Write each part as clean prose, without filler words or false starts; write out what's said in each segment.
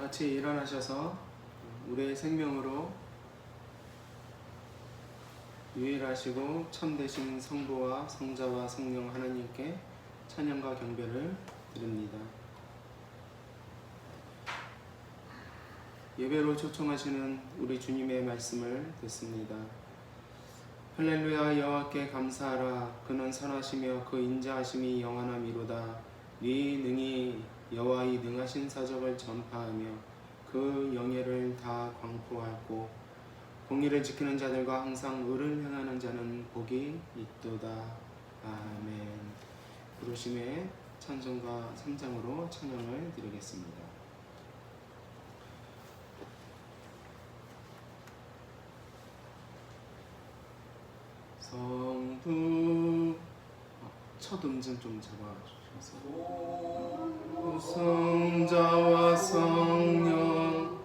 같이 일어나셔서 우리의 생명으로 유일하시고 참되신 성부와 성자와 성령 하나님께 찬양과 경배를 드립니다. 예배로 초청하시는 우리 주님의 말씀을 듣습니다. 할렐루야. 여호와께 감사하라. 그는 선하시며 그 인자하심이 영원함이로다. 네 능히 여호와의 능하신 사적을 전파하며 그 영예를 다 광포하고 공의를 지키는 자들과 항상 의를 행하는 자는 복이 있도다. 아멘. 부르심의 찬송가 3장으로 찬양을 드리겠습니다. 성부 첫 음정 좀 잡아주셔서 성자와 성령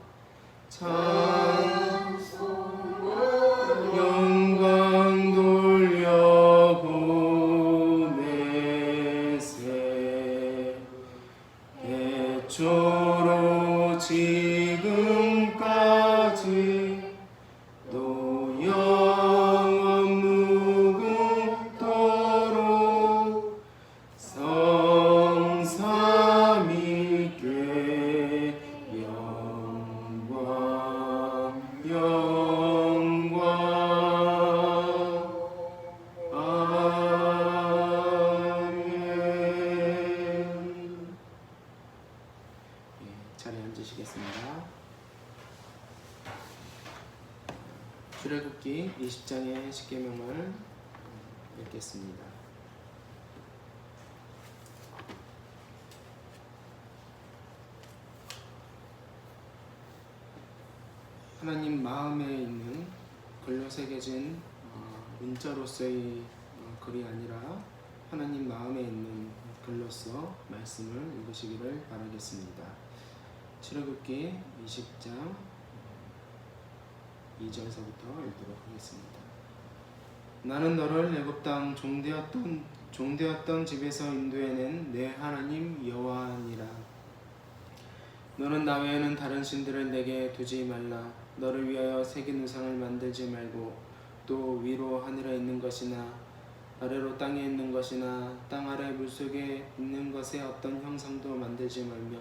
영광 돌려보내세 애초로 지금까지 또 영원 무궁토록 성삼위께 영광 아멘. 자리에 앉으시겠습니다. 출애굽기 20장의 십계명을 읽겠습니다. 하나님 마음에 있는 글로 새겨진 문자로서의 글이 아니라 하나님 마음에 있는 글로서 말씀을 읽으시기를 바라겠습니다. 출애굽기 20장 2절서부터 읽도록 하겠습니다. 나는 너를 애굽 땅 종되었던 집에서 인도해낸 내 하나님 여호와니라. 너는 나 외에는 다른 신들을 내게 두지 말라. 너를 위하여 새긴 우상을 만들지 말고 또 위로 하늘에 있는 것이나 아래로 땅에 있는 것이나 땅 아래 물속에 있는 것의 어떤 형상도 만들지 말며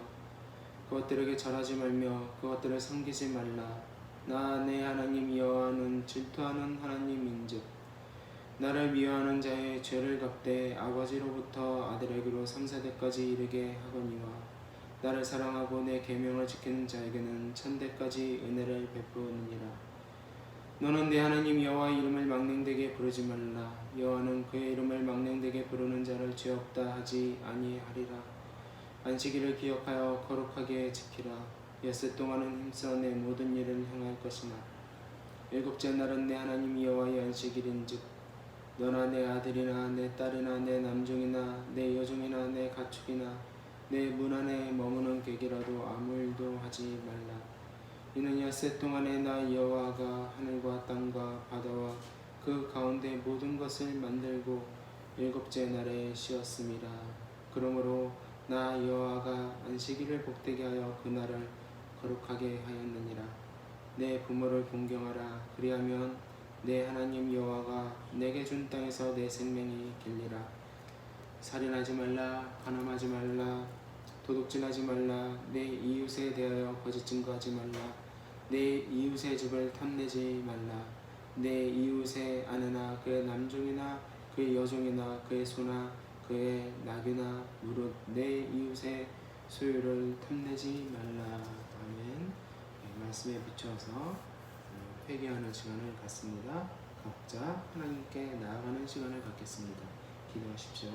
그것들에게 절하지 말며 그것들을 섬기지 말라. 나 내 하나님 여호와는 질투하는 하나님인즉 나를 미워하는 자의 죄를 갚되 아버지로부터 아들에게로 3세대까지 이르게 하거니와 나를 사랑하고 내 계명을 지키는 자에게는 천대까지 은혜를 베푸느니라. 너는 내 하나님 여호와의 이름을 망령되게 부르지 말라. 여호와는 그의 이름을 망령되게 부르는 자를 죄 없다 하지 아니하리라. 안식일을 기억하여 거룩하게 지키라. 엿새 동안은 힘써 내 모든 일을 행할 것이나 일곱째 날은 내 하나님 여호와의 안식일인즉 너나 내 아들이나 내 딸이나 내 남종이나 내 여종이나 내 가축이나 내 문 안에 머무는 객이라도 아무 일도 하지 말라. 이는 엿새 동안에 나 여호와가 하늘과 땅과 바다와 그 가운데 모든 것을 만들고 일곱째 날에 쉬었음이라. 그러므로 나 여호와가 안식일을 복되게 하여 그 날을 거룩하게 하였느니라. 내 부모를 존경하라. 그리하면 내 하나님 여호와가 내게 준 땅에서 내 생명이 길리라. 살인하지 말라. 간음하지 말라. 도둑질하지 말라. 내 이웃에 대하여 거짓 증거하지 말라. 내 이웃의 집을 탐내지 말라. 내 이웃의 아내나 그의 남종이나 그의 여종이나 그의 소나 그의 낙이나 무릇 내 이웃의 소유를 탐내지 말라. 아멘. 말씀에 비추어서 회개하는 시간을 갖습니다. 각자 하나님께 나아가는 시간을 갖겠습니다. 기도하십시오.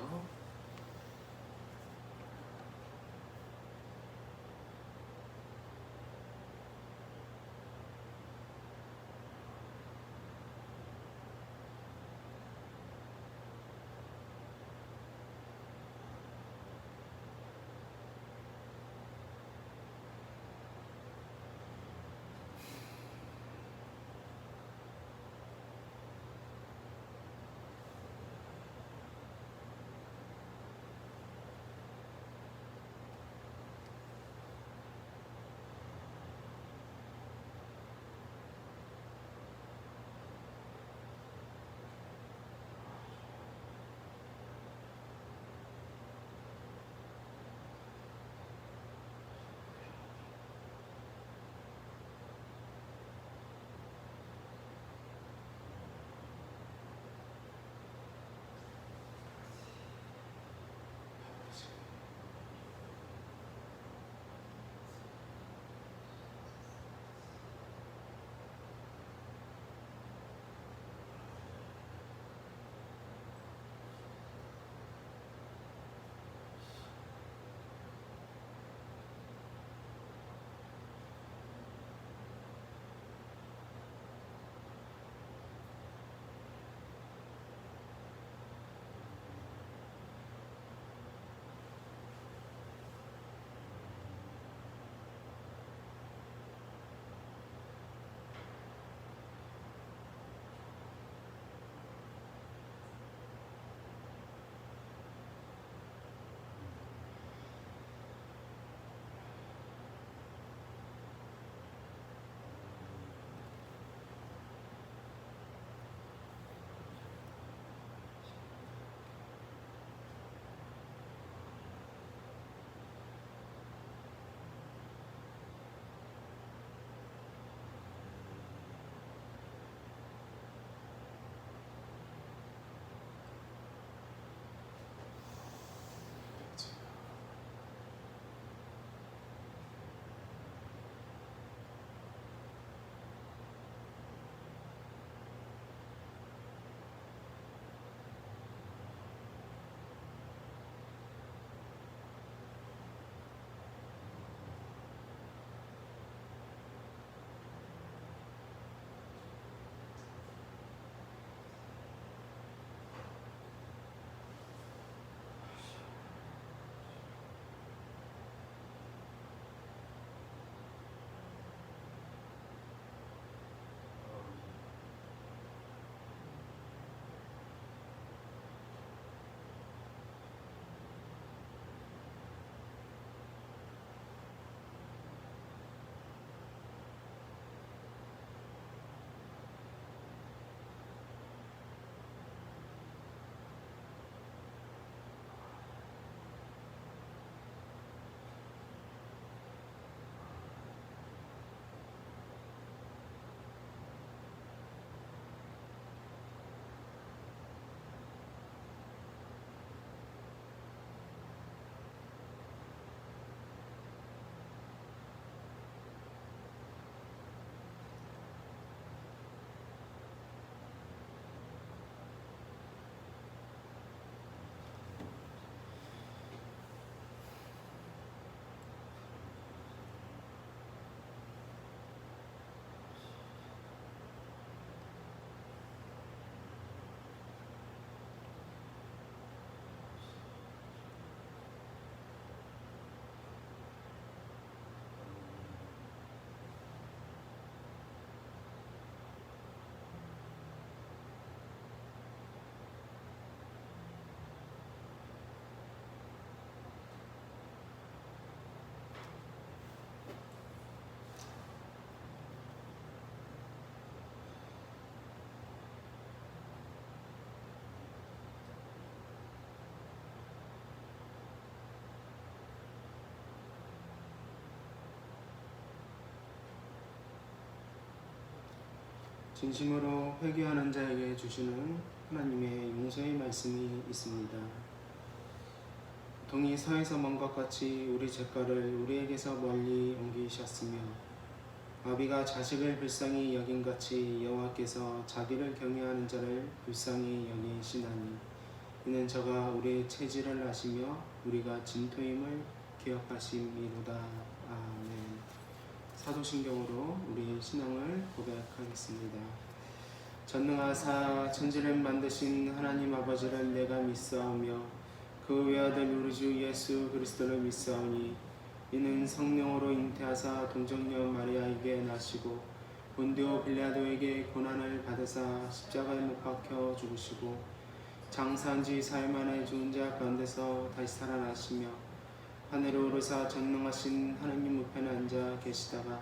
진심으로 회개하는 자에게 주시는 하나님의 용서의 말씀이 있습니다. 동이 서에서 먼 것 같이 우리 죄가를 우리에게서 멀리 옮기셨으며 아비가 자식을 불쌍히 여긴같이 여호와께서 자기를 경외하는 자를 불쌍히 여기시나니 이는 저가 우리의 체질을 아시며 우리가 진토임을 기억하심이로다. 아멘. 사도신경으로 우리의 신앙을 고백하겠습니다. 전능하사 천지를 만드신 하나님 아버지를 내가 믿사오며 그 외아들 우리 주 예수 그리스도를 믿사오니 이는 성령으로 잉태하사 동정녀 마리아에게 나시고 본디오 빌라도에게 고난을 받으사 십자가에 못 박혀 죽으시고 장사한 지 사흘 만에 죽은 자 가운데서 다시 살아나시며 하늘에 오르사 전능하신 하느님 우편에 앉아 계시다가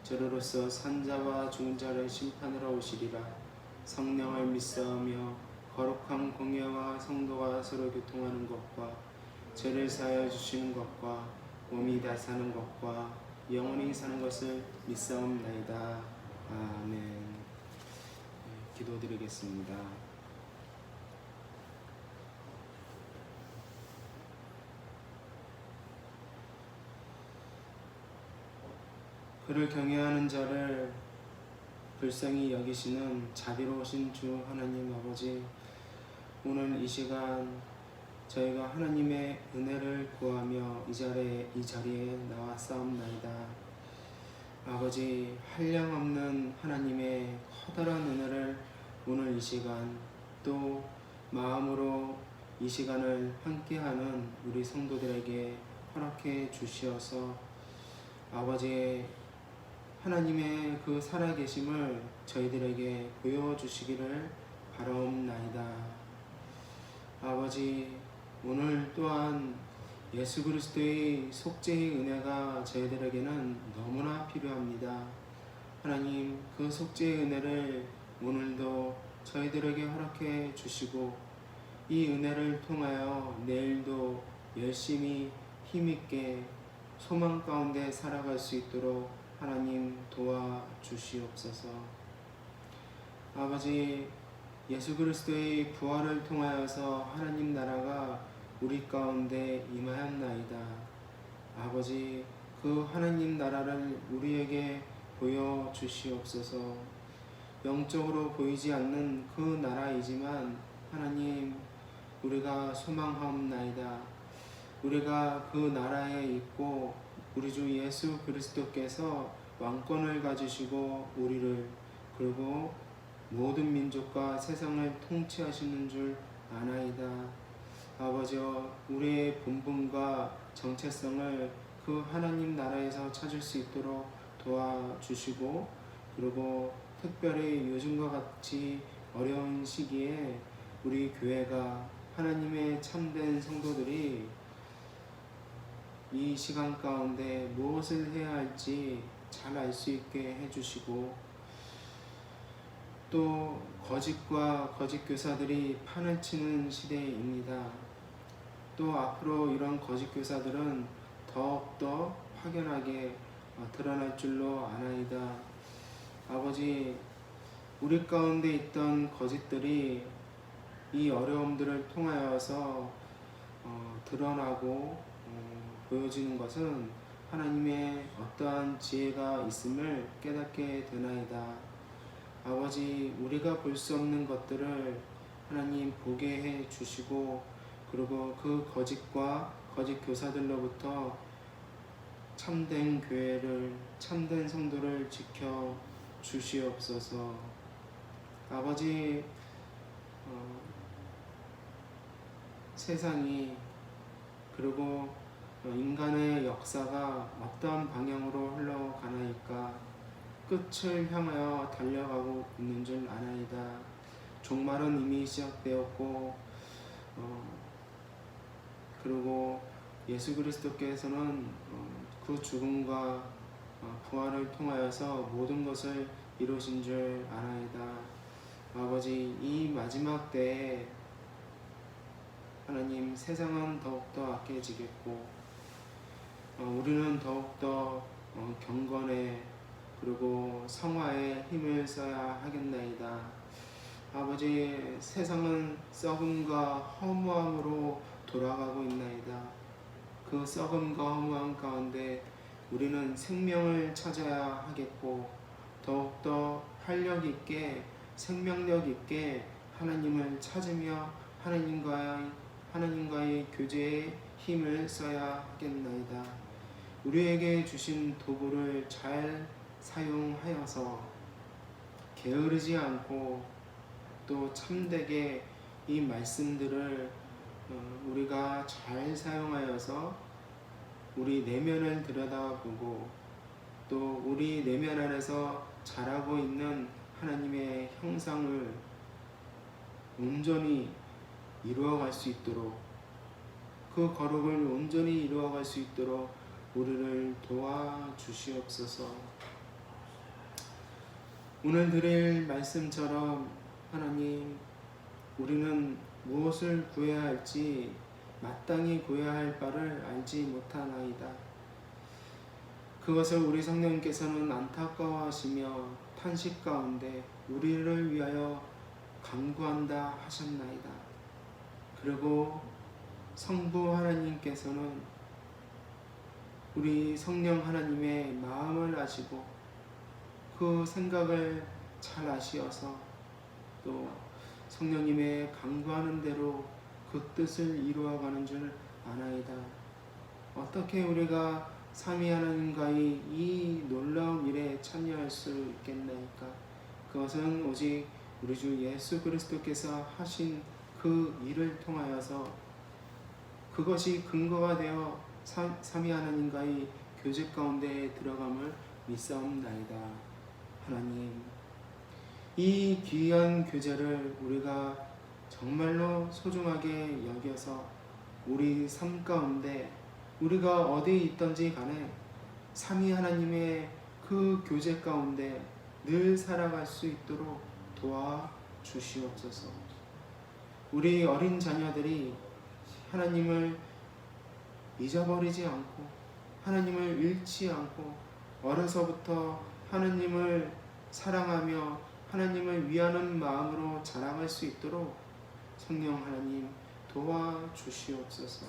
저로로서 산자와 죽은 자를 심판하러 오시리라. 성령을 믿사오며 거룩한 공예와 성도가 서로 교통하는 것과 죄를 사하여 주시는 것과 몸이 다 사는 것과 영원히 사는 것을 믿사옵나이다. 아멘. 기도드리겠습니다. 그를 경외하는 자를 불쌍히 여기시는 자비로우신 주 하나님 아버지, 오늘 이 시간 저희가 하나님의 은혜를 구하며 이 자리에 나왔사옵나이다. 아버지, 한량없는 하나님의 커다란 은혜를 오늘 이 시간 또 마음으로 이 시간을 함께하는 우리 성도들에게 허락해 주시어서 아버지, 하나님의 그 살아계심을 저희들에게 보여주시기를 바라옵나이다. 아버지, 오늘 또한 예수 그리스도의 속죄의 은혜가 저희들에게는 너무나 필요합니다. 하나님, 그 속죄의 은혜를 오늘도 저희들에게 허락해 주시고 이 은혜를 통하여 내일도 열심히 힘있게 소망 가운데 살아갈 수 있도록 하나님 도와주시옵소서. 아버지, 예수 그리스도의 부활을 통하여서 하나님 나라가 우리 가운데 임하였나이다. 아버지, 그 하나님 나라를 우리에게 보여주시옵소서. 영적으로 보이지 않는 그 나라이지만 하나님, 우리가 소망하옵나이다. 우리가 그 나라에 있고 우리 주 예수 그리스도께서 왕권을 가지시고 우리를 그리고 모든 민족과 세상을 통치하시는 줄 아나이다. 아버지여, 우리의 본분과 정체성을 그 하나님 나라에서 찾을 수 있도록 도와주시고 그리고 특별히 요즘과 같이 어려운 시기에 우리 교회가 하나님의 참된 성도들이 이 시간 가운데 무엇을 해야 할지 잘 알 수 있게 해주시고 또 거짓과 거짓 교사들이 판을 치는 시대입니다. 또 앞으로 이런 거짓 교사들은 더욱더 확연하게 드러날 줄로 아나이다. 아버지, 우리 가운데 있던 거짓들이 이 어려움들을 통하여서 드러나고 보여지는 것은 하나님의 어떠한 지혜가 있음을 깨닫게 되나이다. 아버지, 우리가 볼 수 없는 것들을 하나님 보게 해 주시고 그리고 그 거짓과 거짓 교사들로부터 참된 교회를 참된 성도를 지켜 주시옵소서. 아버지, 세상이 그리고 인간의 역사가 어떠한 방향으로 흘러가나이까 끝을 향하여 달려가고 있는 줄 아나이다. 종말은 이미 시작되었고 그리고 예수 그리스도께서는 그 죽음과 부활을 통하여서 모든 것을 이루신 줄 아나이다. 아버지, 이 마지막 때에 하나님, 세상은 더욱더 악해지겠고 우리는 더욱더 경건에 그리고 성화에 힘을 써야 하겠나이다. 아버지, 세상은 썩음과 허무함으로 돌아가고 있나이다. 그 썩음과 허무함 가운데 우리는 생명을 찾아야 하겠고, 더욱더 활력 있게 생명력 있게 하나님을 찾으며 하나님과의 교제에 힘을 써야 하겠나이다. 우리에게 주신 도구를 잘 사용하여서 게으르지 않고 또 참되게 이 말씀들을 우리가 잘 사용하여서 우리 내면을 들여다보고 또 우리 내면 안에서 자라고 있는 하나님의 형상을 온전히 이루어갈 수 있도록, 그 거룩을 온전히 이루어갈 수 있도록 우리를 도와주시옵소서. 오늘 드릴 말씀처럼 하나님, 우리는 무엇을 구해야 할지 마땅히 구해야 할 바를 알지 못하나이다. 그것을 우리 성령님께서는 안타까워하시며 탄식 가운데 우리를 위하여 간구한다 하셨나이다. 그리고 성부 하나님께서는 우리 성령 하나님의 마음을 아시고 그 생각을 잘 아시어서 또 성령님의 간구하는 대로 그 뜻을 이루어가는 줄 아나이다. 어떻게 우리가 삼위 하나님과의 이 놀라운 일에 참여할 수 있겠나이까? 그것은 오직 우리 주 예수 그리스도께서 하신 그 일을 통하여서 그것이 근거가 되어 삼위 하나님과의 교제 가운데 들어감을 믿사옵나이다. 하나님, 이 귀한 교제를 우리가 정말로 소중하게 여겨서 우리 삶 가운데 우리가 어디에 있든지 간에 삼위 하나님의 그 교제 가운데 늘 살아갈 수 있도록 도와주시옵소서. 우리 어린 자녀들이 하나님을 잊어버리지 않고 하나님을 잃지 않고 어려서부터 하나님을 사랑하며 하나님을 위하는 마음으로 자라갈 수 있도록 성령 하나님 도와주시옵소서.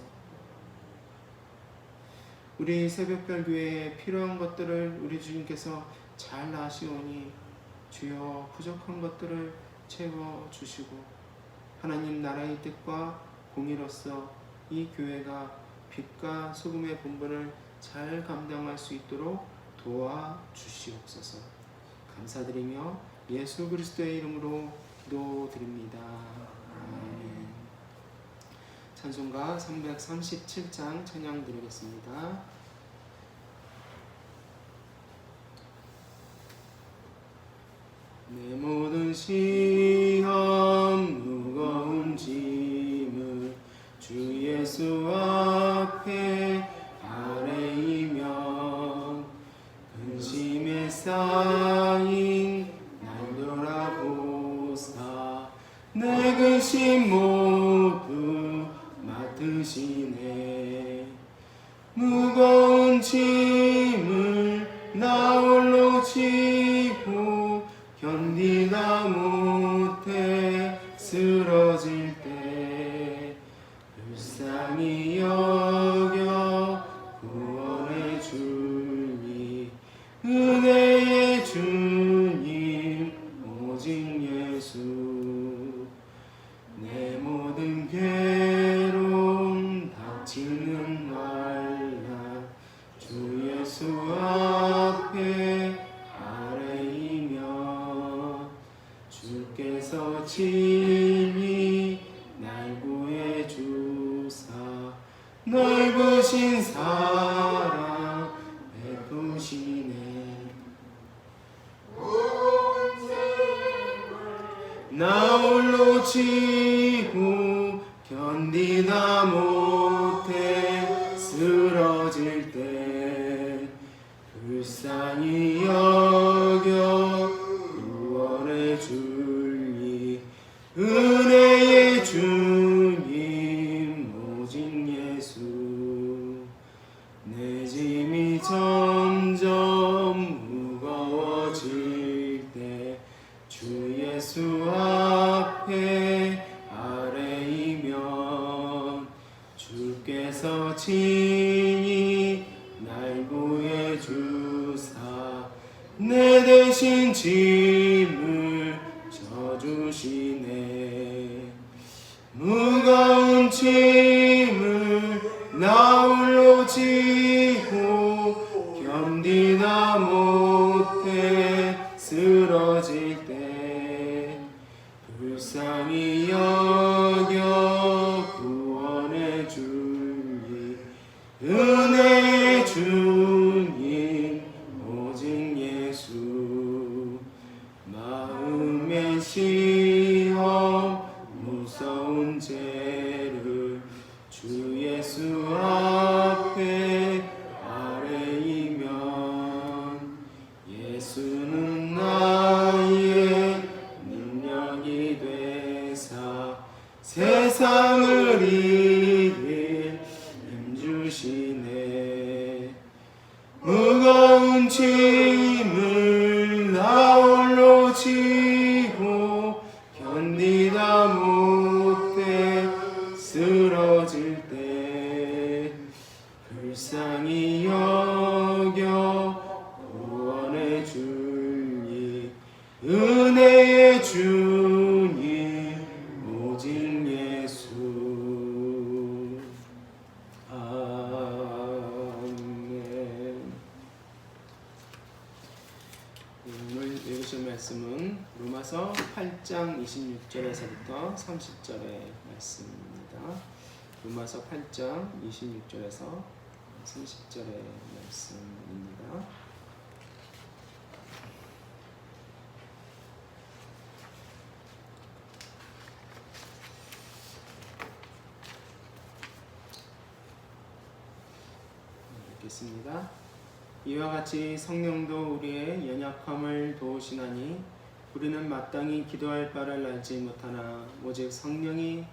우리 새벽별 교회에 필요한 것들을 우리 주님께서 잘 아시오니 주여 부족한 것들을 채워주시고 하나님 나라의 뜻과 공의로서 이 교회가 빛과 소금의 본분을 잘 감당할 수 있도록 도와주시옵소서. 감사드리며 예수 그리스도의 이름으로 기도드립니다. 아멘. 찬송가 337장 찬양 드리겠습니다. 내 모든 시험 무거운 짐을 주 예수 앞에 아뢰이며 근심에 쌓인 날 돌아보사 내 근심 모두 맡으시네. 무거운 짐을 나 홀로 지고 견디다 못해 쓰러질 때 불쌍히 여겨 구원의 주님, 은혜의 주님 오직 예수. 내 모든 괴로움 닥치는 날라 주 예수 앞에 아뢰이며 주께서 친히 날 구해주사 넓으신 사랑 베푸시네. 나 홀로 지고 견디다 못해 쓰러질 때 불쌍히 여겨 구원의 주님, 은혜의 주님 오직 예수. 내 짐이 점점 무거워 예수 앞에 아뢰이면 주께서 친히 날 구해 주사 내 대신 짐을 져주시네. 무거운 짐을 나 홀로 지고 견디다 못해 쓰러질 때 불쌍히 여겨 구원해 주니 은혜의 주님 오직 예수. 마음의 시험 무서운 죄를 주 예수 앞에 아뢰이면 예수는 나의 능력이 되사 세상을 이길 힘 주시네. 무거운 짐을 나 홀로 지고 견디다 못해 쓰러질 때 불쌍히 여겨 구원해 주니 은혜의 주님 오직 예수. 아멘. 오늘 읽으실 말씀은 로마서 8장 26절에서부터 30절의 말씀입니다. 로마서 8장 26절에서 30절의 말씀입니다. 읽겠습니다. 이와 같이 성령도 우리의 연약함을 도우시나니 우리는 마땅히 기도할 바를 알지 못하나 오직 성령이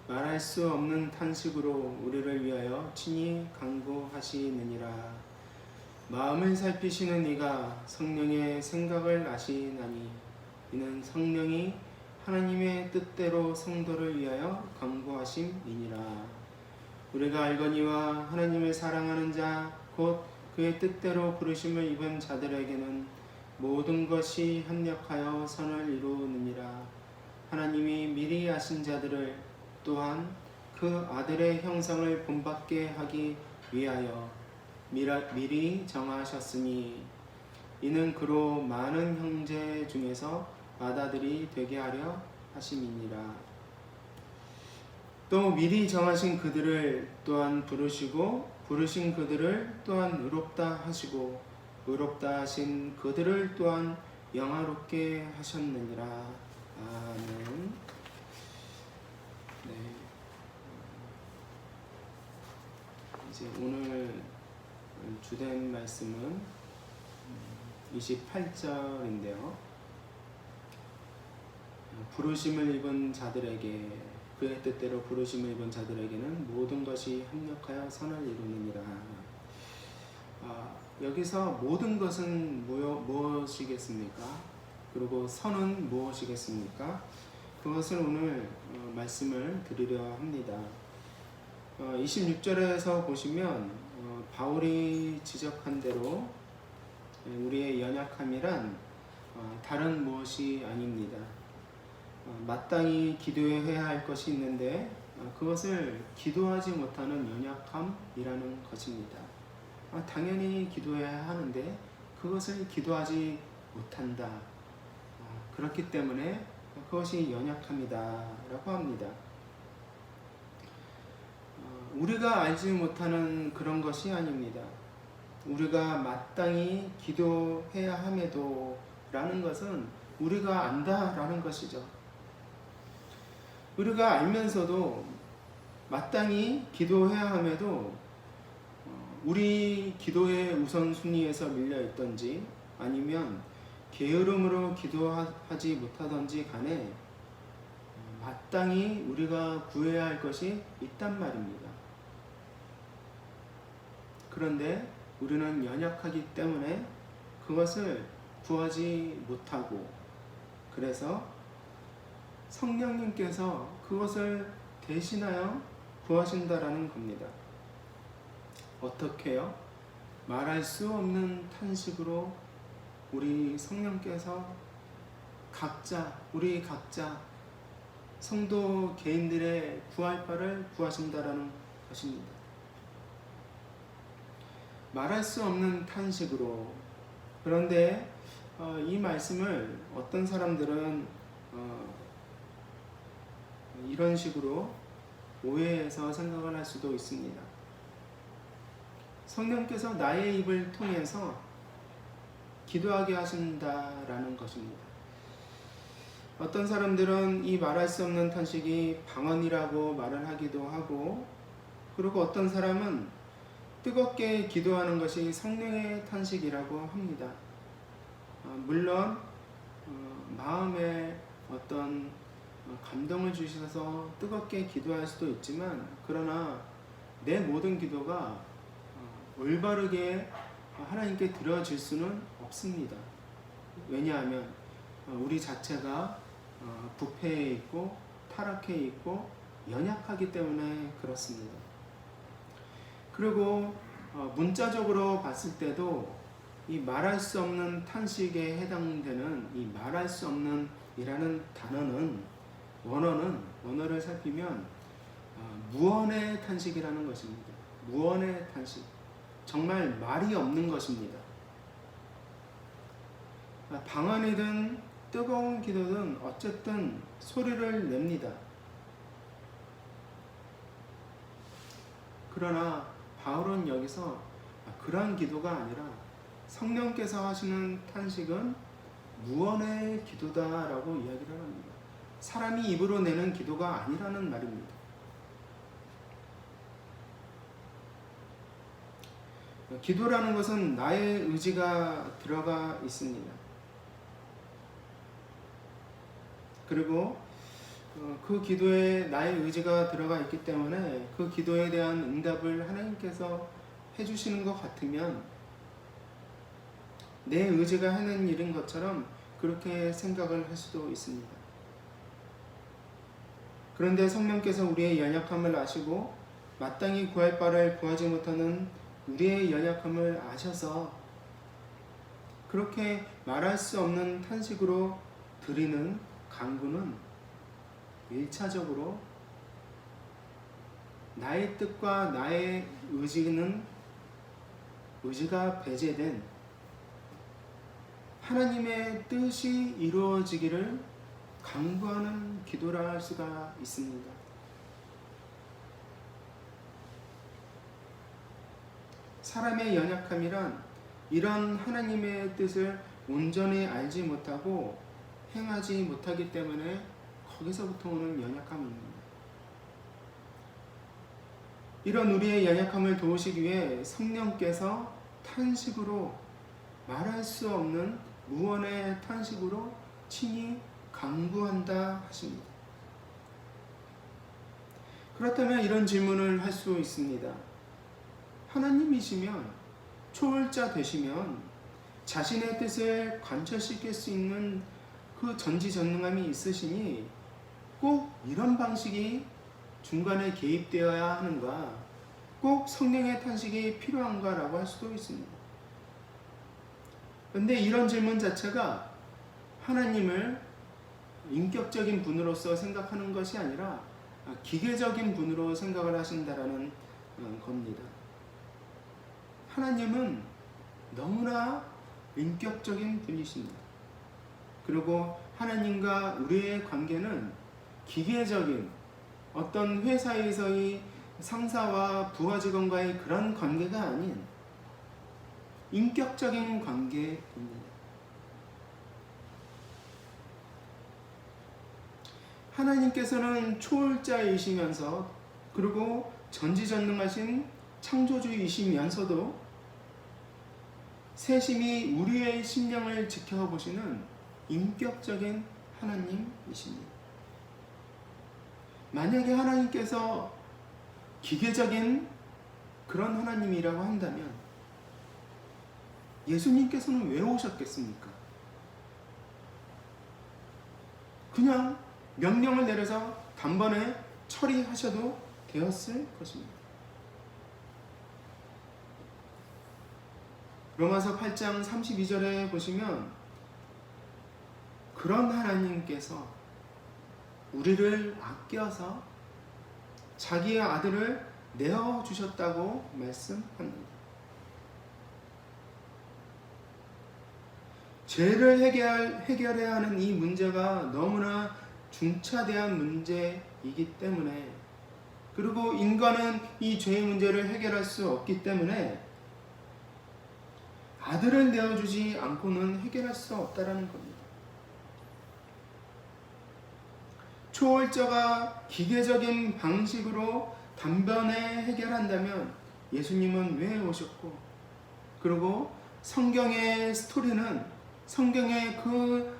말할 수 없는 탄식으로 우리를 위하여 친히 간구하시느니라. 마음을 살피시는 이가 성령의 생각을 아시나니 이는 성령이 하나님의 뜻대로 성도를 위하여 간구하심이니라. 우리가 알거니와 하나님을 사랑하는 자 곧 그의 뜻대로 부르심을 입은 자들에게는 모든 것이 협력하여 선을 이루느니라. 하나님이 미리 아신 자들을 또한 그 아들의 형상을 본받게 하기 위하여 미리 정하셨으니 이는 그로 많은 형제 중에서 맏아들이 되게 하려 하심이니라. 또 미리 정하신 그들을 또한 부르시고 부르신 그들을 또한 의롭다 하시고 의롭다 하신 그들을 또한 영화롭게 하셨느니라. 아멘. 네. 이제 오늘 주된 말씀은 28절인데요. 부르심을 입은 자들에게 그의 뜻대로 부르심을 입은 자들에게는 모든 것이 협력하여 선을 이루느니라. 여기서 모든 것은 무엇이겠습니까? 그리고 선은 무엇이겠습니까? 그것을 오늘 말씀을 드리려 합니다. 26절에서 보시면 바울이 지적한 대로 우리의 연약함이란 다른 무엇이 아닙니다. 마땅히 기도해야 할 것이 있는데 그것을 기도하지 못하는 연약함이라는 것입니다. 당연히 기도해야 하는데 그것을 기도하지 못한다. 그렇기 때문에 그것이 연약함이다 라고 합니다. 우리가 알지 못하는 그런 것이 아닙니다. 우리가 마땅히 기도해야 함에도 라는 것은 우리가 안다라는 것이죠. 우리가 알면서도 마땅히 기도해야 함에도 우리 기도의 우선순위에서 밀려있던지 아니면 게으름으로 기도하지 못하던지 간에 마땅히 우리가 구해야 할 것이 있단 말입니다. 그런데 우리는 연약하기 때문에 그것을 구하지 못하고 그래서 성령님께서 그것을 대신하여 구하신다라는 겁니다. 어떻게요? 말할 수 없는 탄식으로 우리 성령께서 우리 각자 성도 개인들의 구할 바를 구하신다라는 것입니다. 말할 수 없는 탄식으로. 그런데 이 말씀을 어떤 사람들은 이런 식으로 오해해서 생각을 할 수도 있습니다. 성령께서 나의 입을 통해서 기도하게 하신다라는 것입니다. 어떤 사람들은 이 말할 수 없는 탄식이 방언이라고 말을 하기도 하고, 그리고 어떤 사람은 뜨겁게 기도하는 것이 성령의 탄식이라고 합니다. 물론 마음에 어떤 감동을 주셔서 뜨겁게 기도할 수도 있지만, 그러나 내 모든 기도가 올바르게 하나님께 드려질 수는 없습니다. 왜냐하면 우리 자체가 부패해 있고 타락해 있고 연약하기 때문에 그렇습니다. 그리고 문자적으로 봤을 때도 이 말할 수 없는 탄식에 해당되는 이 말할 수 없는 이라는 단어는 원어를 살피면 무언의 탄식이라는 것입니다. 무언의 탄식. 정말 말이 없는 것입니다. 방언이든 뜨거운 기도든 어쨌든 소리를 냅니다. 그러나 바울은 여기서 그러한 기도가 아니라 성령께서 하시는 탄식은 무언의 기도다라고 이야기를 합니다. 사람이 입으로 내는 기도가 아니라는 말입니다. 기도라는 것은 나의 의지가 들어가 있습니다. 그리고 그 기도에 나의 의지가 들어가 있기 때문에 그 기도에 대한 응답을 하나님께서 해주시는 것 같으면 내 의지가 하는 일인 것처럼 그렇게 생각을 할 수도 있습니다. 그런데 성령께서 우리의 연약함을 아시고 마땅히 구할 바를 구하지 못하는 우리의 연약함을 아셔서 그렇게 말할 수 없는 탄식으로 드리는 간구는 1차적으로 나의 뜻과 나의 의지가 배제된 하나님의 뜻이 이루어지기를 간구하는 기도라 할 수가 있습니다. 사람의 연약함이란 이런 하나님의 뜻을 온전히 알지 못하고 행하지 못하기 때문에 거기서부터 오는 연약함입니다. 이런 우리의 연약함을 도우시기 위해 성령께서 탄식으로 말할 수 없는 무언의 탄식으로 친히 간구한다 하십니다. 그렇다면 이런 질문을 할 수 있습니다. 하나님이시면 초월자 되시면 자신의 뜻을 관철시킬 수 있는 그 전지전능함이 있으시니 꼭 이런 방식이 중간에 개입되어야 하는가, 꼭 성령의 탄식이 필요한가 라고 할 수도 있습니다. 그런데 이런 질문 자체가 하나님을 인격적인 분으로서 생각하는 것이 아니라 기계적인 분으로 생각을 하신다라는 겁니다. 하나님은 너무나 인격적인 분이십니다. 그리고 하나님과 우리의 관계는 기계적인 어떤 회사에서의 상사와 부하 직원과의 그런 관계가 아닌 인격적인 관계입니다. 하나님께서는 초월자이시면서 그리고 전지전능하신 창조주이시면서도 세심히 우리의 심령을 지켜보시는 인격적인 하나님이십니다. 만약에 하나님께서 기계적인 그런 하나님이라고 한다면 예수님께서는 왜 오셨겠습니까? 그냥 명령을 내려서 단번에 처리하셔도 되었을 것입니다. 로마서 8장 32절에 보시면 그런 하나님께서 우리를 아껴서 자기의 아들을 내어주셨다고 말씀합니다. 죄를 해결해야 하는 이 문제가 너무나 중차대한 문제이기 때문에, 그리고 인간은 이 죄의 문제를 해결할 수 없기 때문에 아들을 내어주지 않고는 해결할 수 없다는 겁니다. 초월자가 기계적인 방식으로 단번에 해결한다면 예수님은 왜 오셨고, 그리고 성경의 스토리는, 성경의 그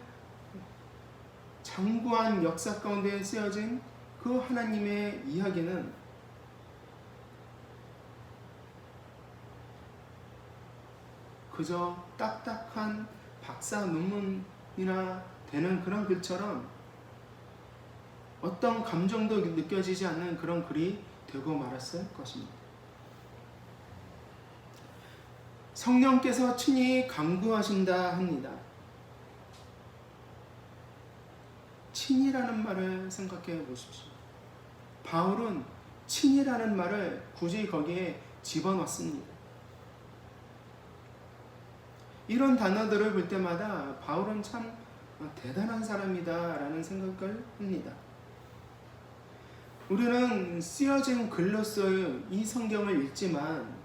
장구한 역사 가운데 쓰여진 그 하나님의 이야기는 그저 딱딱한 박사 논문이나 되는 그런 글처럼 어떤 감정도 느껴지지 않는 그런 글이 되고 말았을 것입니다. 성령께서 친히 강구하신다 합니다. 친이라는 말을 생각해 보십시오. 바울은 친이라는 말을 굳이 거기에 집어넣습니다. 이런 단어들을 볼 때마다 바울은 참 대단한 사람이다 라는 생각을 합니다. 우리는 쓰여진 글로서 이 성경을 읽지만,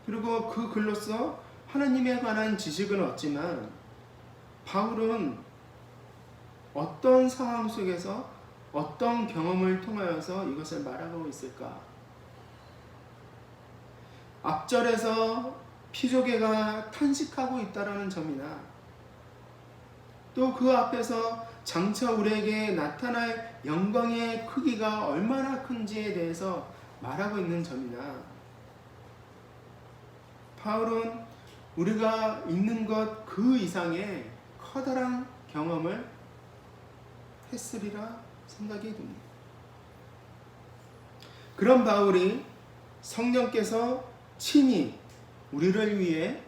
그리고 그 글로서 하나님에 관한 지식은 얻지만, 바울은 어떤 상황 속에서 어떤 경험을 통하여서 이것을 말하고 있을까? 앞절에서 피조개가 탄식하고 있다라는 점이나, 또 그 앞에서 장차 우리에게 나타날 영광의 크기가 얼마나 큰지에 대해서 말하고 있는 점이나, 바울은 우리가 있는 것 그 이상의 커다란 경험을 했으리라 생각이 듭니다. 그런 바울이 성령께서 친히 우리를 위해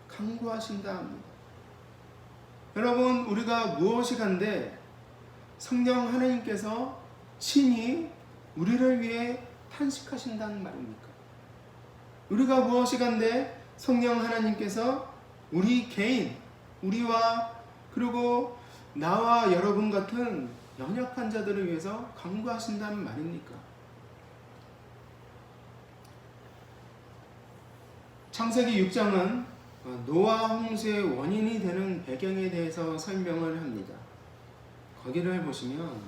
간구하신다 합니다. 여러분, 우리가 무엇이 간데 성령 하나님께서 친히 우리를 위해 탄식하신다는 말입니까? 우리가 무엇이 간데 성령 하나님께서 우리 개인, 우리와 그리고 나와 여러분 같은 연약한 자들을 위해서 간구하신다는 말입니까? 창세기 6장은 노아 홍수의 원인이 되는 배경에 대해서 설명을 합니다. 거기를 보시면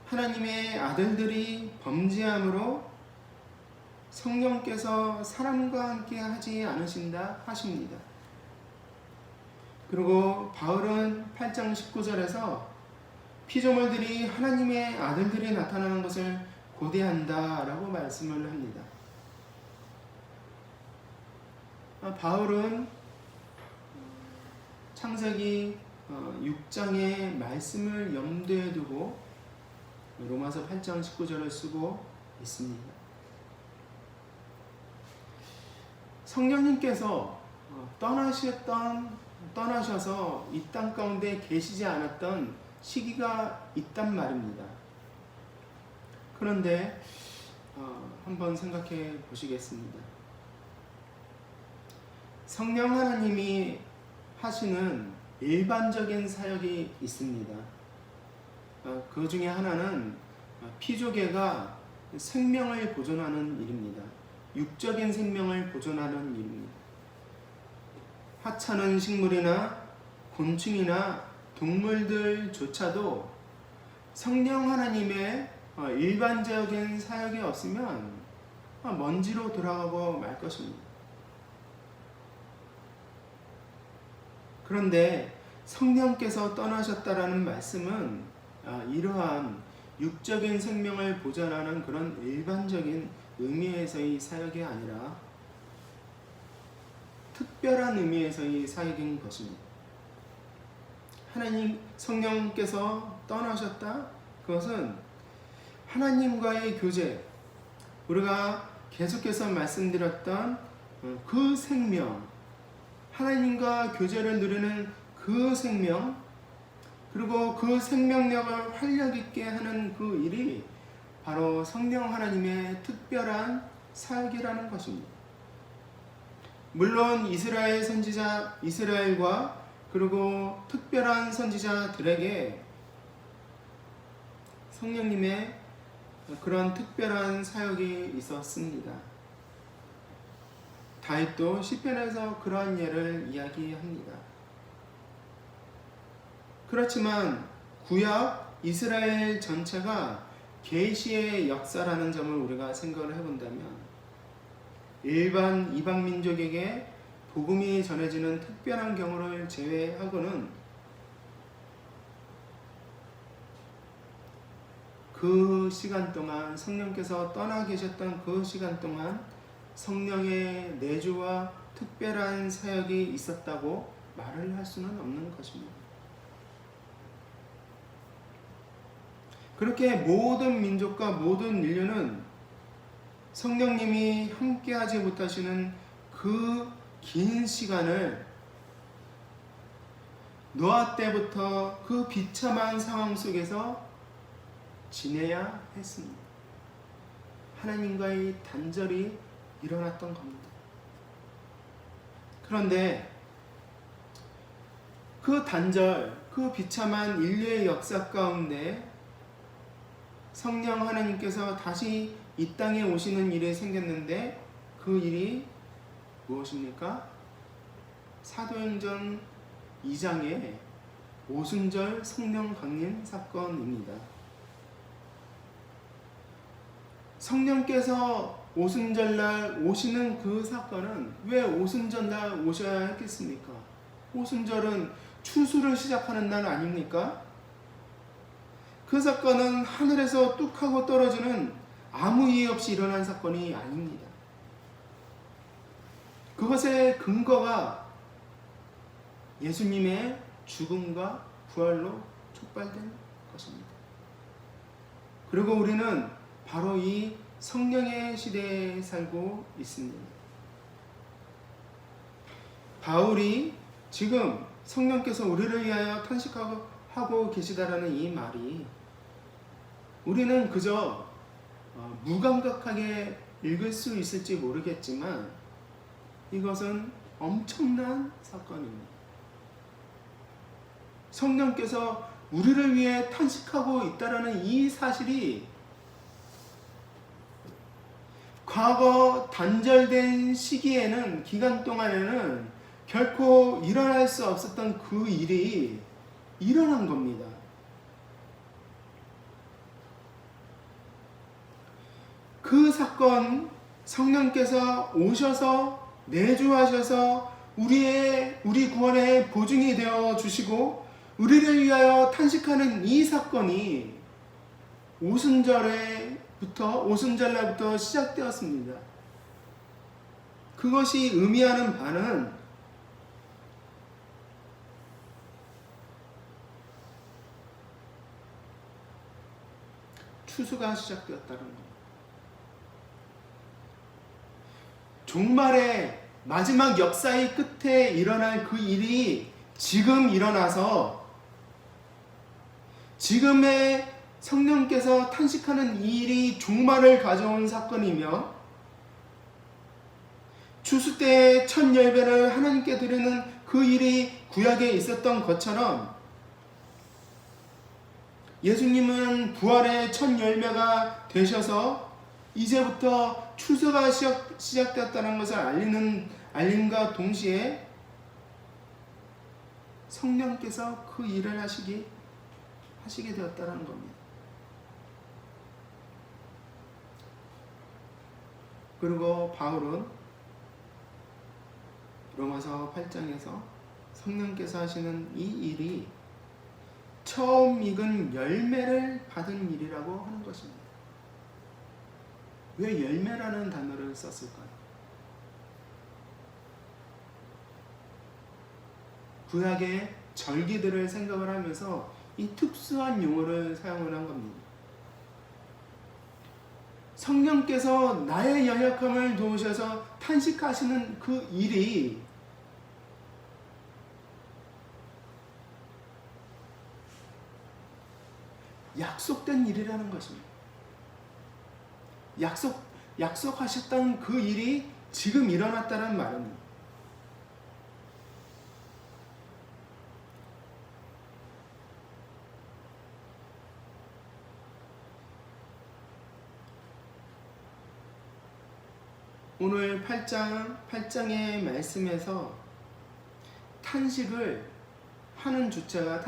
하나님의 아들들이 범죄함으로 성령께서 사람과 함께 하지 않으신다 하십니다. 그리고 바울은 8장 19절에서 피조물들이 하나님의 아들들이 나타나는 것을 고대한다 라고 말씀을 합니다. 바울은 창세기 6장의 말씀을 염두에 두고 로마서 8장 19절을 쓰고 있습니다. 성령님께서 떠나셔서 이 땅 가운데 계시지 않았던 시기가 있단 말입니다. 그런데 한번 생각해 보시겠습니다. 성령 하나님이 하시는 일반적인 사역이 있습니다. 그 중에 하나는 피조개가 생명을 보존하는 일입니다. 육적인 생명을 보존하는 일입니다. 하찮은 식물이나 곤충이나 동물들조차도 성령 하나님의 일반적인 사역이 없으면 먼지로 돌아가고 말 것입니다. 그런데 성령께서 떠나셨다라는 말씀은 이러한 육적인 생명을 보존하는 그런 일반적인 의미에서의 사역이 아니라 특별한 의미에서의 사역인 것입니다. 하나님 성령께서 떠나셨다? 그것은 하나님과의 교제, 우리가 계속해서 말씀드렸던 그 생명, 하나님과 교제를 누리는 그 생명, 그리고 그 생명력을 활력 있게 하는 그 일이 바로 성령 하나님의 특별한 사역이라는 것입니다. 물론 이스라엘 선지자 이스라엘과 그리고 특별한 선지자들에게 성령님의 그런 특별한 사역이 있었습니다. 다윗도 시편에서 그러한 예를 이야기합니다. 그렇지만 구약 이스라엘 전체가 계시의 역사라는 점을 우리가 생각을 해본다면 일반 이방 민족에게 복음이 전해지는 특별한 경우를 제외하고는 그 시간 동안 성령께서 떠나 계셨던 그 시간 동안 성령의 내주와 특별한 사역이 있었다고 말을 할 수는 없는 것입니다. 그렇게 모든 민족과 모든 인류는 성령님이 함께하지 못하시는 그 긴 시간을 노아 때부터 그 비참한 상황 속에서 지내야 했습니다. 하나님과의 단절이 일어났던 겁니다. 그런데 그 단절, 그 비참한 인류의 역사 가운데 성령 하나님께서 다시 이 땅에 오시는 일이 생겼는데 그 일이 무엇입니까? 사도행전 2장의 오순절 성령 강림 사건입니다. 성령께서 오순절날 오시는 그 사건은 왜 오순절날 오셔야 했겠습니까? 오순절은 추수를 시작하는 날 아닙니까? 그 사건은 하늘에서 뚝 하고 떨어지는 아무 이유 없이 일어난 사건이 아닙니다. 그것의 근거가 예수님의 죽음과 부활로 촉발된 것입니다. 그리고 우리는 바로 이 성령의 시대에 살고 있습니다. 바울이 지금 성령께서 우리를 위하여 탄식하고 계시다라는 이 말이 우리는 그저 무감각하게 읽을 수 있을지 모르겠지만 이것은 엄청난 사건입니다. 성령께서 우리를 위해 탄식하고 있다라는 이 사실이 과거 단절된 시기에는, 기간 동안에는 결코 일어날 수 없었던 그 일이 일어난 겁니다. 그 사건, 성령께서 오셔서 내주하셔서 우리 구원의 보증이 되어 주시고 우리를 위하여 탄식하는 이 사건이 오순절날부터 시작되었습니다. 그것이 의미하는 바는 추수가 시작되었다는 것. 종말의 마지막 역사의 끝에 일어날 그 일이 지금 일어나서 지금의 성령께서 탄식하는 이 일이 종말을 가져온 사건이며 추수 때의 첫 열매를 하나님께 드리는 그 일이 구약에 있었던 것처럼 예수님은 부활의 첫 열매가 되셔서 이제부터 추수가 시작되었다는 것을 알림과 동시에 성령께서 그 일을 하시게 되었다는 겁니다. 그리고 바울은 로마서 8장에서 성령께서 하시는 이 일이 처음 익은 열매를 받은 일이라고 하는 것입니다. 왜 열매라는 단어를 썼을까요? 구약의 절기들을 생각을 하면서 이 특수한 용어를 사용을 한 겁니다. 성령께서 나의 연약함을 도우셔서 탄식하시는 그 일이 약속된 일이라는 것입니다. 약속하셨던 그 일이 지금 일어났다는 말입니다. 오늘 8장의 말씀에서 탄식을 하는 주자가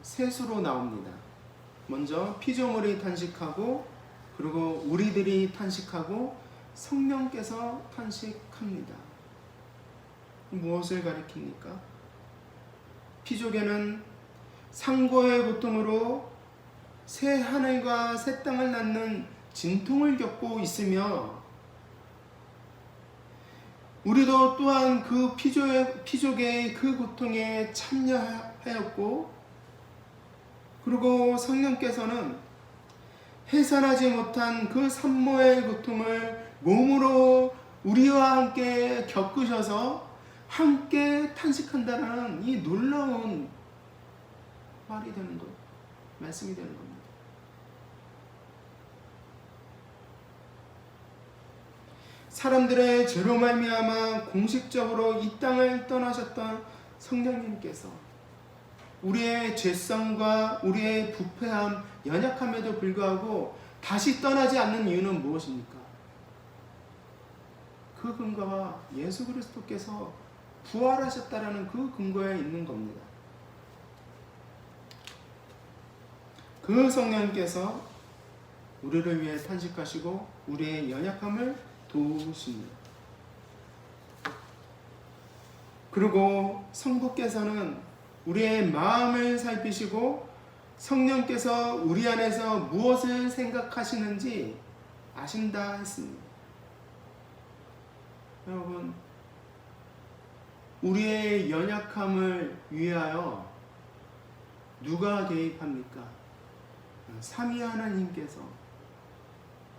셋으로 나옵니다. 먼저 피조물이 탄식하고, 그리고 우리들이 탄식하고, 성령께서 탄식합니다. 무엇을 가리킵니까? 피조계는 상고의 고통으로 새 하늘과 새 땅을 낳는 진통을 겪고 있으며, 우리도 또한 그 피조계의 그 고통에 참여하였고, 그리고 성령께서는 해산하지 못한 그 산모의 고통을 몸으로 우리와 함께 겪으셔서 함께 탄식한다는 이 놀라운 말이 되는 것, 말씀이 되는 겁니다. 사람들의 죄로 말미암아 공식적으로 이 땅을 떠나셨던 성령님께서 우리의 죄성과 우리의 부패함, 연약함에도 불구하고 다시 떠나지 않는 이유는 무엇입니까? 그 근거가 예수 그리스도께서 부활하셨다라는 그 근거에 있는 겁니다. 그 성령께서 우리를 위해 탄식하시고 우리의 연약함을 도우십니다. 그리고 성부께서는 우리의 마음을 살피시고 성령께서 우리 안에서 무엇을 생각하시는지 아신다 했습니다. 여러분, 우리의 연약함을 위하여 누가 개입합니까? 삼위 하나님께서,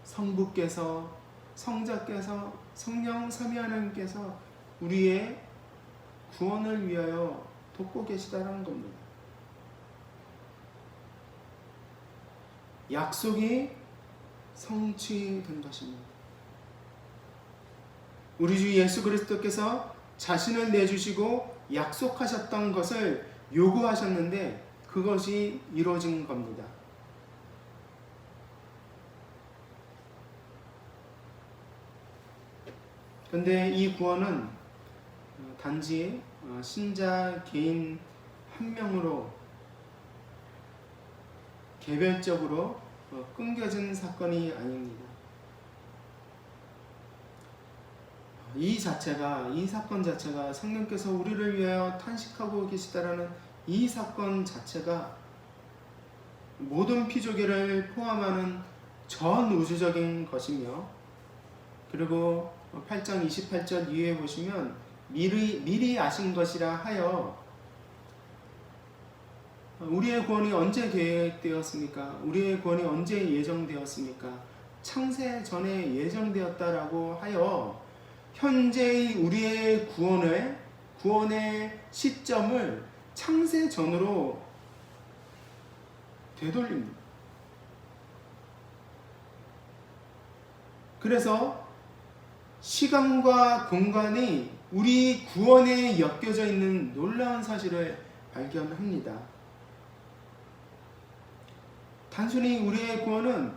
성부께서, 성자께서, 성령 삼위 하나님께서 우리의 구원을 위하여 돕고 계시다는 겁니다. 약속이 성취된 것입니다. 우리 주 예수 그리스도께서 자신을 내주시고 약속하셨던 것을 요구하셨는데 그것이 이루어진 겁니다. 그런데 이 구원은 단지 신자 개인 한 명으로 개별적으로 끊겨진 사건이 아닙니다. 이 사건 자체가 성령께서 우리를 위하여 탄식하고 계시다라는 이 사건 자체가 모든 피조계를 포함하는 전 우주적인 것이며, 그리고 8장 28절 이후에 보시면 미리 아신 것이라 하여, 우리의 구원이 언제 계획되었습니까? 우리의 구원이 언제 예정되었습니까? 창세 전에 예정되었다라고 하여 현재의 우리의 구원의 시점을 창세 전으로 되돌립니다. 그래서 시간과 공간이 우리 구원에 엮여져 있는 놀라운 사실을 발견합니다. 단순히 우리의 구원은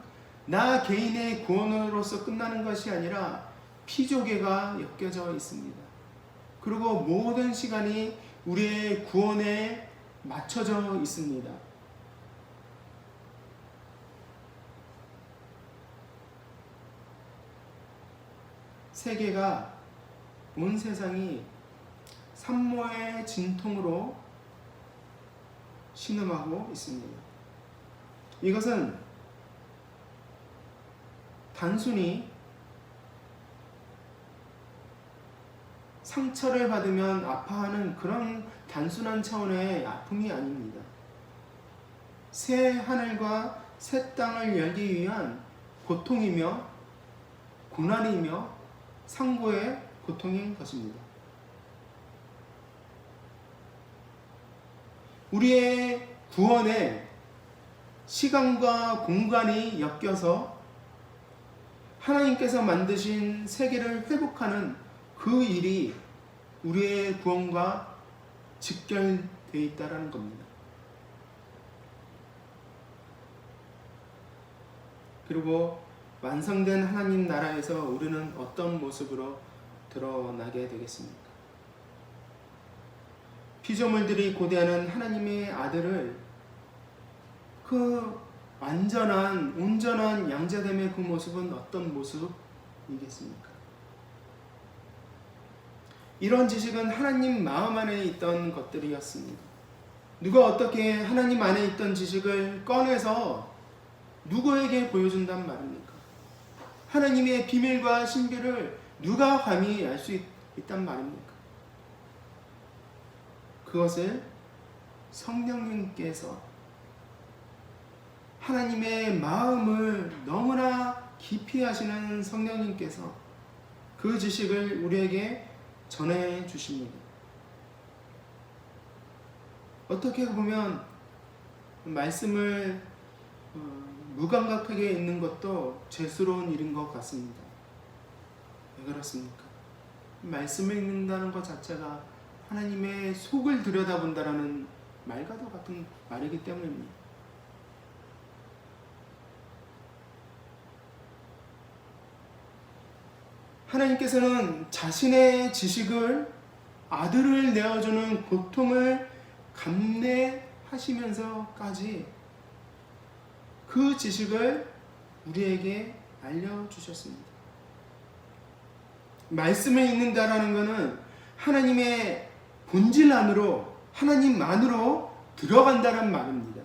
나 개인의 구원으로서 끝나는 것이 아니라 피조계가 엮여져 있습니다. 그리고 모든 시간이 우리의 구원에 맞춰져 있습니다. 세계가, 온 세상이 산모의 진통으로 신음하고 있습니다. 이것은 단순히 상처를 받으면 아파하는 그런 단순한 차원의 아픔이 아닙니다. 새 하늘과 새 땅을 열기 위한 고통이며 고난이며 상고의 고통인 것입니다. 우리의 구원에 시간과 공간이 엮여서 하나님께서 만드신 세계를 회복하는 그 일이 우리의 구원과 직결되어 있다는 겁니다. 그리고 완성된 하나님 나라에서 우리는 어떤 모습으로 드러나게 되겠습니까? 피조물들이 고대하는 하나님의 아들을 그 완전한 온전한 양자됨의 그 모습은 어떤 모습이겠습니까? 이런 지식은 하나님 마음 안에 있던 것들이었습니다. 누가 어떻게 하나님 안에 있던 지식을 꺼내서 누구에게 보여준단 말입니까? 하나님의 비밀과 신비를 누가 감히 알 수 있단 말입니까? 그것을 성령님께서 하나님의 마음을 너무나 깊이 아시는 성령님께서 그 지식을 우리에게 전해 주십니다. 어떻게 보면 말씀을 무감각하게 읽는 것도 죄스러운 일인 것 같습니다. 왜 그렇습니까? 말씀을 읽는다는 것 자체가 하나님의 속을 들여다본다라는 말과도 같은 말이기 때문입니다. 하나님께서는 자신의 지식을 아들을 내어주는 고통을 감내하시면서까지 그 지식을 우리에게 알려주셨습니다. 말씀을 읽는다라는 것은 하나님의 본질 안으로, 하나님만으로 들어간다는 말입니다.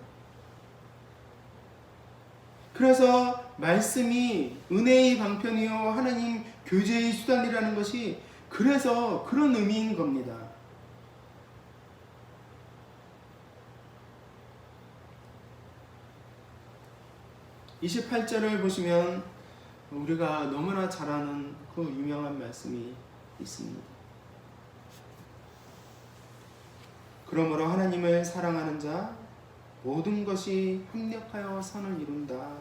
그래서 말씀이 은혜의 방편이요 하나님 교제의 수단이라는 것이 그래서 그런 의미인 겁니다. (28절을) 보시면 우리가 너무나 잘 아는 그 유명한 말씀이 있습니다. 그러므로 하나님을 사랑하는 자 모든 것이 합력하여 선을 이룬다.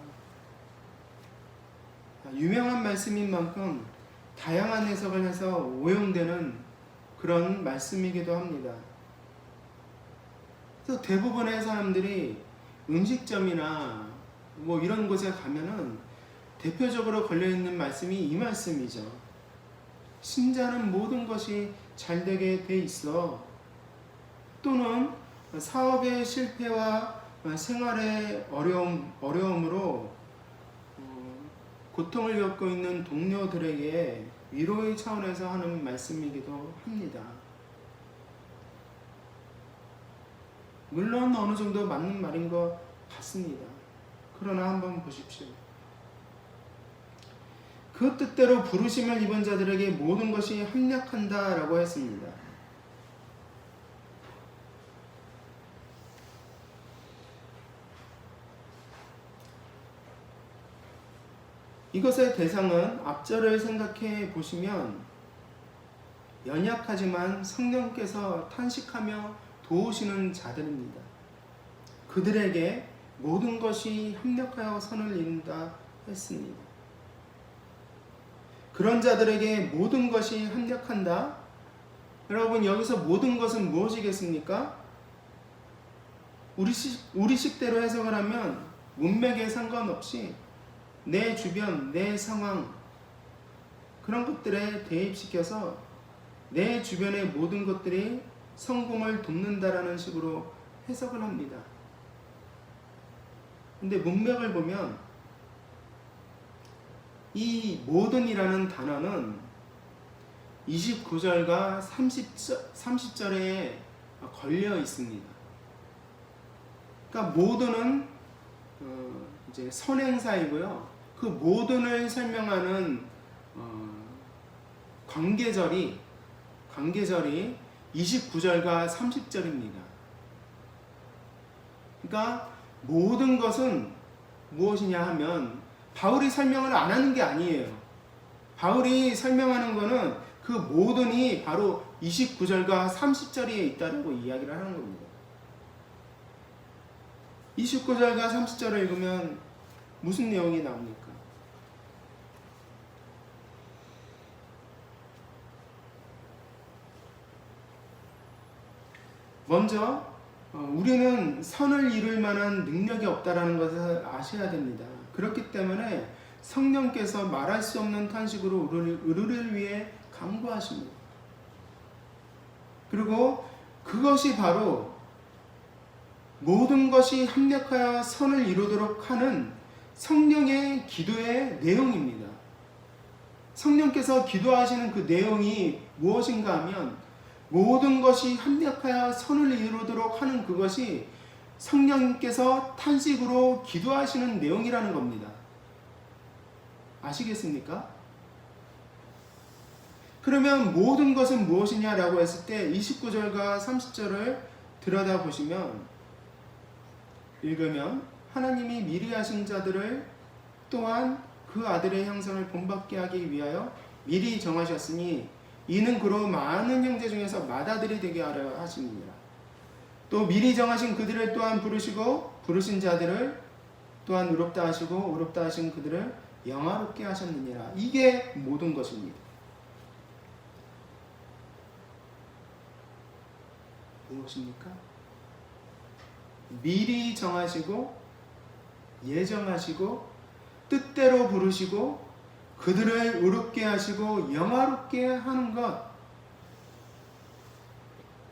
유명한 말씀인 만큼 다양한 해석을 해서 오용되는 그런 말씀이기도 합니다. 그래서 대부분의 사람들이 음식점이나 뭐 이런 곳에 가면은 대표적으로 걸려있는 말씀이 이 말씀이죠. 신자는 모든 것이 잘되게 돼 있어. 또는 사업의 실패와 생활의 어려움으로 고통을 겪고 있는 동료들에게 위로의 차원에서 하는 말씀이기도 합니다. 물론 어느 정도 맞는 말인 것 같습니다. 그러나 한번 보십시오. 그 뜻대로 부르심을 입은 자들에게 모든 것이 합력한다라고 했습니다. 이것의 대상은 앞절을 생각해 보시면 연약하지만 성령께서 탄식하며 도우시는 자들입니다. 그들에게 모든 것이 합력하여 선을 이룬다 했습니다. 그런 자들에게 모든 것이 합력한다? 여러분, 여기서 모든 것은 무엇이겠습니까? 우리 식대로 해석을 하면 문맥에 상관없이 내 주변, 내 상황 그런 것들에 대입시켜서 내 주변의 모든 것들이 성공을 돕는다라는 식으로 해석을 합니다. 근데 문맥을 보면 이 모든이라는 단어는 29절과 30절에 걸려 있습니다. 그러니까 모든은 이제 선행사이고요. 그 모든을 설명하는 관계절이 관계절이 29절과 30절입니다. 그러니까 모든 것은 무엇이냐 하면 바울이 설명을 안 하는 게 아니에요. 바울이 설명하는 것은 그 모든이 바로 29절과 30절에 있다고 이야기를 하는 겁니다. 29절과 30절을 읽으면 무슨 내용이 나옵니까? 먼저 우리는 선을 이룰 만한 능력이 없다라는 것을 아셔야 됩니다. 그렇기 때문에 성령께서 말할 수 없는 탄식으로 우리를 위해 간구하십니다. 그리고 그것이 바로 모든 것이 합력하여 선을 이루도록 하는 성령의 기도의 내용입니다. 성령께서 기도하시는 그 내용이 무엇인가 하면 모든 것이 합력하여 선을 이루도록 하는 그것이 성령께서 탄식으로 기도하시는 내용이라는 겁니다. 아시겠습니까? 그러면 모든 것은 무엇이냐라고 했을 때 29절과 30절을 들여다보시면 읽으면 하나님이 미리 하신 자들을 또한 그 아들의 형상을 본받게 하기 위하여 미리 정하셨으니 이는 그로 많은 형제 중에서 맏아들이 되게 하려 하심이니라. 또 미리 정하신 그들을 또한 부르시고 부르신 자들을 또한 의롭다 하시고 의롭다 하신 그들을 영화롭게 하셨느니라. 이게 모든 것입니다. 무엇입니까? 미리 정하시고 예정하시고 뜻대로 부르시고 그들을 의롭게 하시고 영화롭게 하는 것,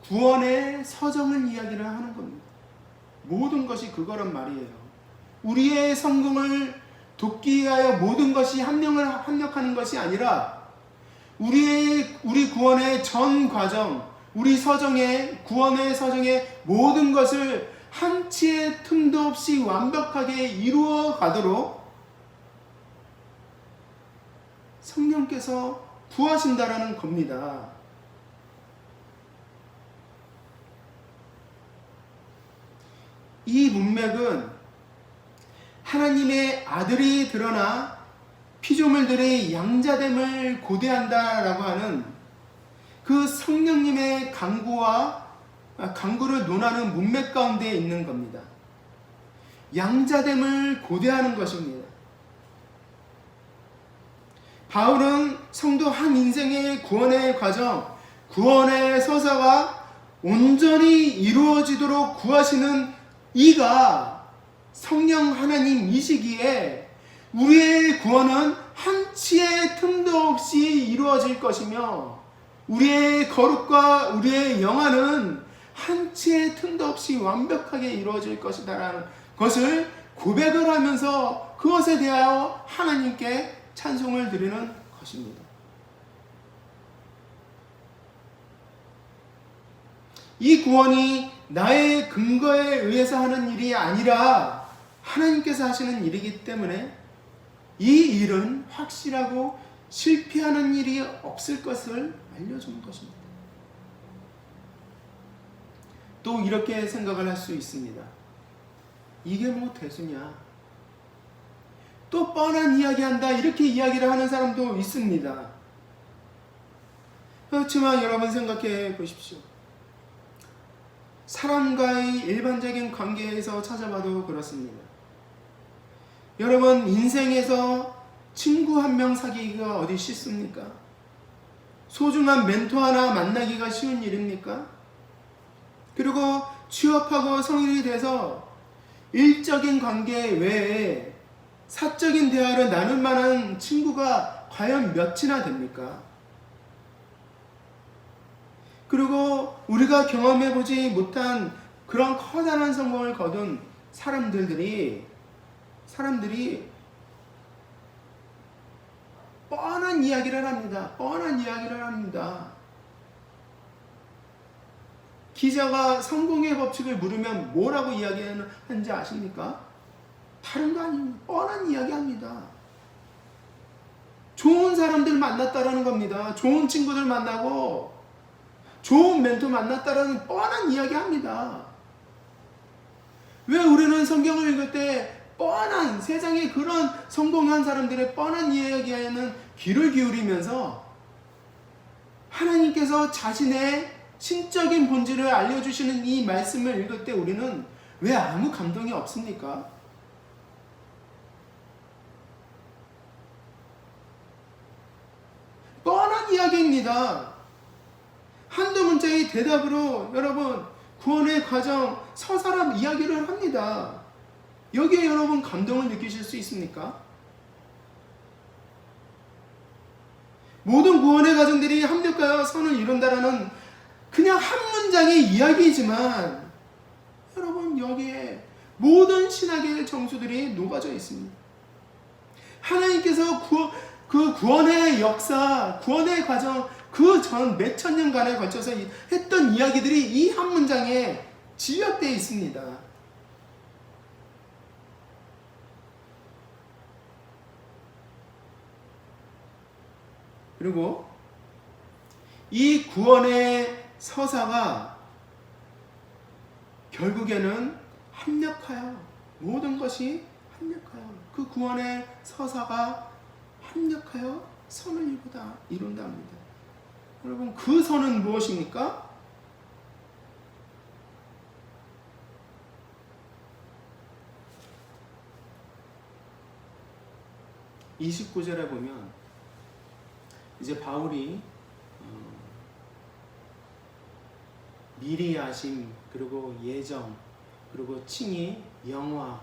구원의 서정을 이야기를 하는 겁니다. 모든 것이 그거란 말이에요. 우리의 성공을 돕기 위하여 모든 것이 합력하는 것이 아니라 우리 구원의 전 과정, 우리 서정의 구원의 서정의 모든 것을 한치의 틈도 없이 완벽하게 이루어 가도록 성령께서 구하신다라는 겁니다. 이 문맥은 하나님의 아들이 드러나 피조물들의 양자됨을 고대한다라고 하는 그 성령님의 강구를 논하는 문맥 가운데 있는 겁니다. 양자됨을 고대하는 것입니다. 바울은 성도 한 인생의 구원의 과정, 구원의 서사가 온전히 이루어지도록 구하시는 이가 성령 하나님이시기에 우리의 구원은 한치의 틈도 없이 이루어질 것이며 우리의 거룩과 우리의 영화는 한치의 틈도 없이 완벽하게 이루어질 것이다라는 것을 고백을 하면서 그것에 대하여 하나님께 찬송을 드리는 것입니다. 이 구원이 나의 근거에 의해서 하는 일이 아니라 하나님께서 하시는 일이기 때문에 이 일은 확실하고 실패하는 일이 없을 것을 알려주는 것입니다. 또 이렇게 생각을 할 수 있습니다. 이게 뭐 대수냐? 또 뻔한 이야기한다 이렇게 이야기를 하는 사람도 있습니다. 그렇지만 여러분 생각해 보십시오. 사람과의 일반적인 관계에서 찾아봐도 그렇습니다. 여러분 인생에서 친구 한 명 사귀기가 어디 쉽습니까? 소중한 멘토 하나 만나기가 쉬운 일입니까? 그리고 취업하고 성인이 돼서 일적인 관계 외에 사적인 대화를 나눌 만한 친구가 과연 몇이나 됩니까? 그리고 우리가 경험해보지 못한 그런 커다란 성공을 거둔 사람들이 뻔한 이야기를 합니다. 뻔한 이야기를 합니다. 기자가 성공의 법칙을 물으면 뭐라고 이야기하는지 아십니까? 다른 거 아닙니다. 뻔한 이야기합니다. 좋은 사람들 만났다라는 겁니다. 좋은 친구들 만나고 좋은 멘토 만났다라는 뻔한 이야기 합니다. 왜 우리는 성경을 읽을 때 뻔한 세상에 그런 성공한 사람들의 뻔한 이야기에는 귀를 기울이면서 하나님께서 자신의 신적인 본질을 알려주시는 이 말씀을 읽을 때 우리는 왜 아무 감동이 없습니까? 뻔한 이야기입니다. 한두 문자의 대답으로 여러분 구원의 과정 서사람 이야기를 합니다. 여기에 여러분 감동을 느끼실 수 있습니까? 모든 구원의 과정들이 합력하여 선을 이룬다라는 그냥 한 문장의 이야기이지만 여러분 여기에 모든 신학의 정수들이 녹아져 있습니다. 하나님께서 그 구원의 역사, 구원의 과정, 그 전 몇천 년간에 걸쳐서 했던 이야기들이 이 한 문장에 집약되어 있습니다. 그리고 이 구원의 서사가 결국에는 합력하여 모든 것이 합력하여 그 구원의 서사가 합력하여 선을 이룬답니다. 여러분 그 선은 무엇입니까? (29절에) 보면 이제 바울이 미리 아심, 그리고 예정, 그리고 칭의, 영화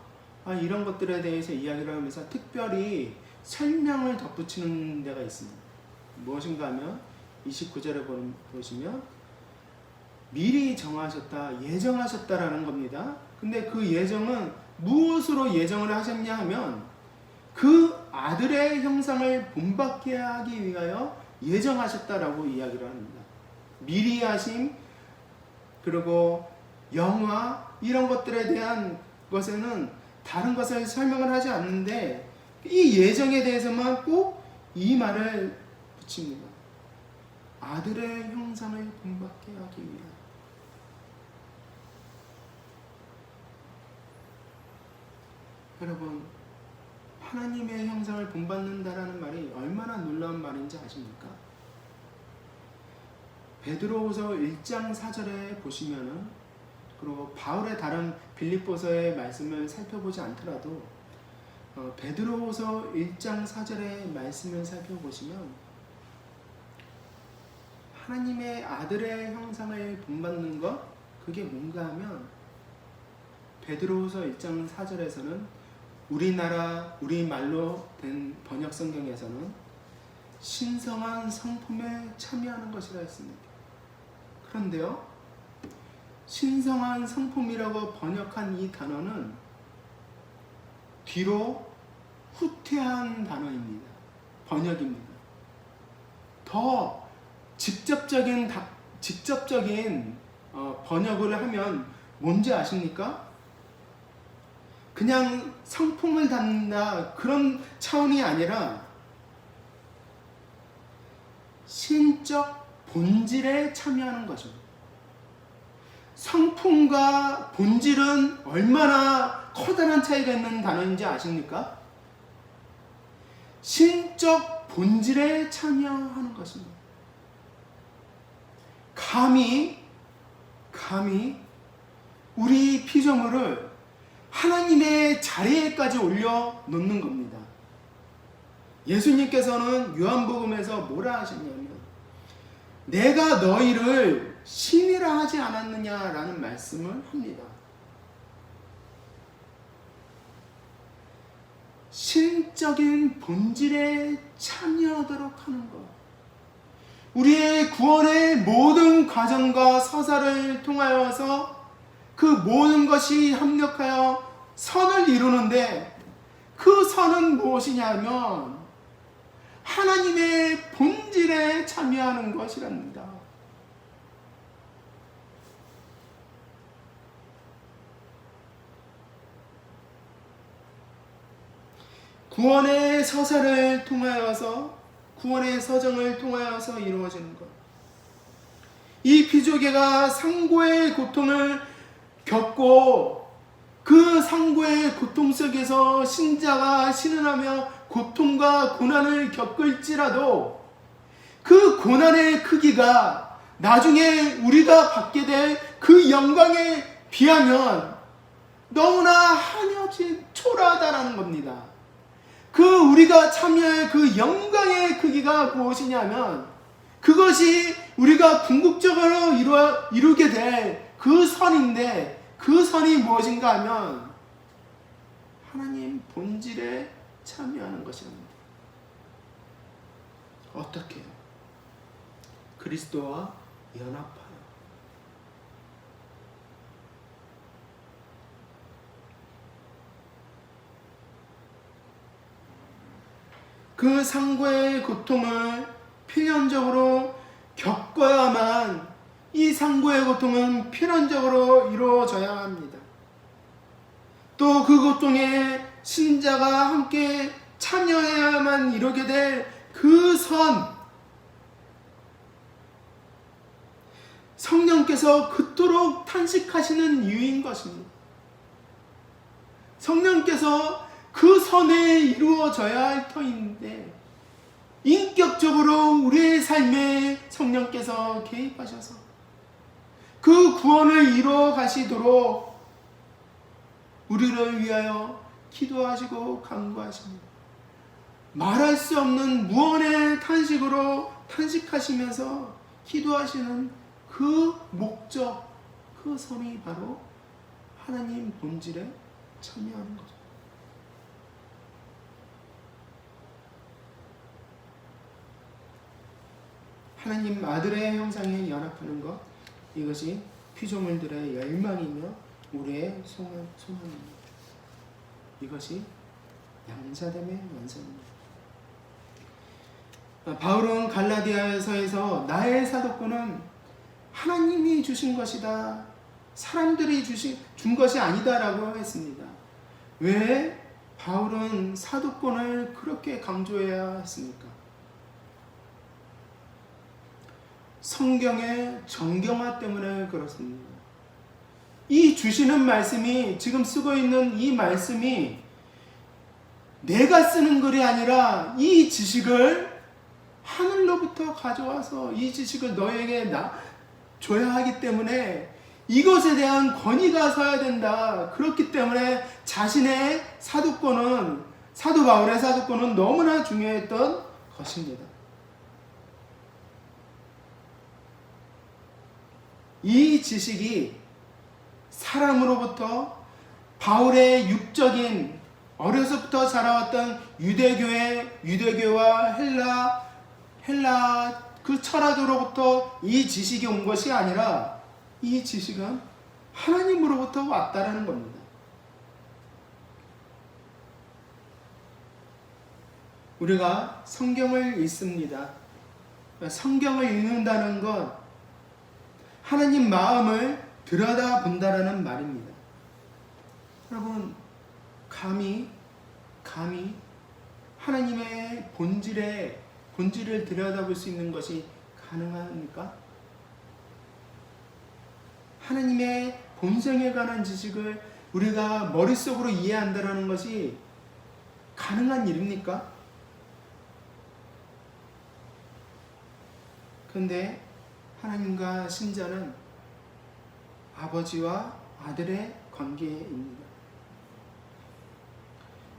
이런 것들에 대해서 이야기를 하면서 특별히 설명을 덧붙이는 데가 있습니다. 무엇인가 하면 29절에 보시면 미리 정하셨다, 예정하셨다라는 겁니다. 근데 그 예정은 무엇으로 예정을 하셨냐 하면 그 아들의 형상을 본받게 하기 위하여 예정하셨다라고 이야기를 합니다. 미리 하심, 그리고 영화 이런 것들에 대한 것에는 다른 것을 설명을 하지 않는데 이 예정에 대해서만 꼭 이 말을 붙입니다. 아들의 형상을 본받게 하기 위하여. 여러분 하나님의 형상을 본받는다라는 말이 얼마나 놀라운 말인지 아십니까? 베드로후서 1장 4절에 보시면은, 그리고 바울의 다른 빌립보서의 말씀을 살펴보지 않더라도 베드로후서 1장 4절의 말씀을 살펴보시면 하나님의 아들의 형상을 본받는 것, 그게 뭔가 하면 베드로후서 1장 4절에서는 우리말로 된 번역 성경에서는 신성한 성품에 참여하는 것이라 했습니다. 그런데요, 신성한 성품이라고 번역한 이 단어는 뒤로 후퇴한 단어입니다. 번역입니다. 더 직접적인 번역을 하면 뭔지 아십니까? 그냥 성품을 담는다 그런 차원이 아니라 신적 본질에 참여하는 거죠. 성품과 본질은 얼마나 커다란 차이가 있는 단어인지 아십니까? 신적 본질에 참여하는 것입니다. 감히 우리 피조물을 하나님의 자리에까지 올려놓는 겁니다. 예수님께서는 요한복음에서 뭐라 하셨냐면 내가 너희를 신이라 하지 않았느냐라는 말씀을 합니다. 신적인 본질에 참여하도록 하는 것, 우리의 구원의 모든 과정과 서사를 통하여서 그 모든 것이 합력하여 선을 이루는데 그 선은 무엇이냐면 하나님의 본질에 참여하는 것이랍니다. 구원의 서사를 통하여서, 구원의 서정을 통하여서 이루어지는 것, 이 피조개가 상고의 고통을 겪고 그 상고의 고통 속에서 신자가 신음하며 고통과 고난을 겪을지라도 그 고난의 크기가 나중에 우리가 받게 될 그 영광에 비하면 너무나 한없이 초라하다라는 겁니다. 그 우리가 참여할 그 영광의 크기가 무엇이냐면 그것이 우리가 궁극적으로 이루게 될 그 선인데 그 선이 무엇인가 하면 하나님 본질에 참여하는 것입니다. 어떻게 해요? 그리스도와 연합하여 그 상고의 고통을 필연적으로 겪어야만 이 상고의 고통은 필연적으로 이루어져야 합니다. 또 그 고통에 신자가 함께 참여해야만 이루게 될 그 선, 성령께서 그토록 탄식하시는 이유인 것입니다. 성령께서 그 선에 이루어져야 할 터인데 인격적으로 우리의 삶에 성령께서 개입하셔서 그 구원을 이루어 가시도록 우리를 위하여 기도하시고 간구하십니다. 말할 수 없는 무언의 탄식으로 탄식하시면서 기도하시는 그 목적, 그 선이 바로 하나님 본질에 참여하는 거죠. 하나님 아들의 형상에 연합하는 것, 이것이 피조물들의 열망이며 우리의 소망입니다. 이것이 양자됨의 완성입니다. 바울은 갈라디아서에서 나의 사도권은 하나님이 주신 것이다, 사람들이 준 것이 아니다라고 했습니다. 왜 바울은 사도권을 그렇게 강조해야 했습니까? 성경의 정경화 때문에 그렇습니다. 이 주시는 말씀이, 지금 쓰고 있는 이 말씀이 내가 쓰는 글이 아니라 이 지식을 하늘로부터 가져와서 이 지식을 너에게 줘야 하기 때문에 이것에 대한 권위가 서야 된다. 그렇기 때문에 자신의 사도권은, 사도 바울의 사도권은 너무나 중요했던 것입니다. 이 지식이 사람으로부터 바울의 육적인 어려서부터 자라왔던 유대교와 헬라 그 철학으로부터 이 지식이 온 것이 아니라 이 지식은 하나님으로부터 왔다라는 겁니다. 우리가 성경을 읽습니다. 성경을 읽는다는 것, 하나님 마음을 들여다본다라는 말입니다. 여러분, 감히 하나님의 본질을 들여다볼 수 있는 것이 가능합니까? 하나님의 본성에 관한 지식을 우리가 머릿속으로 이해한다는 것이 가능한 일입니까? 그런데 하나님과 신자는 아버지와 아들의 관계입니다.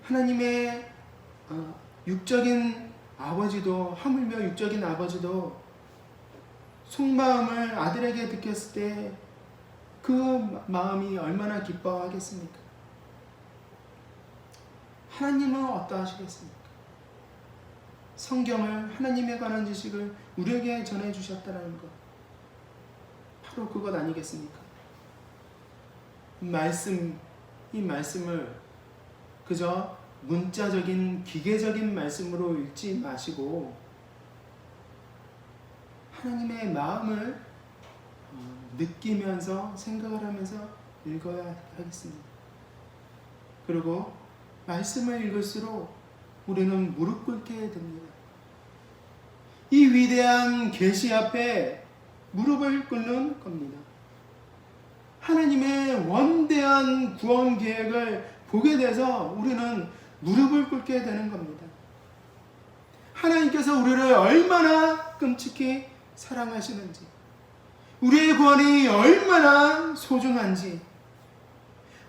하나님의 육적인 아버지도, 하물며 육적인 아버지도 속마음을 아들에게 느꼈을 때 그 마음이 얼마나 기뻐하겠습니까? 하나님은 어떠하시겠습니까? 성경을, 하나님에 관한 지식을 우리에게 전해주셨다는 것, 바로 그것 아니겠습니까? 이 말씀을 그저 문자적인 기계적인 말씀으로 읽지 마시고 하나님의 마음을 느끼면서 생각을 하면서 읽어야 하겠습니다. 그리고 말씀을 읽을수록 우리는 무릎 꿇게 됩니다. 이 위대한 계시 앞에 무릎을 꿇는 겁니다. 하나님의 원대한 구원 계획을 보게 돼서 우리는 무릎을 꿇게 되는 겁니다. 하나님께서 우리를 얼마나 끔찍히 사랑하시는지, 우리의 구원이 얼마나 소중한지,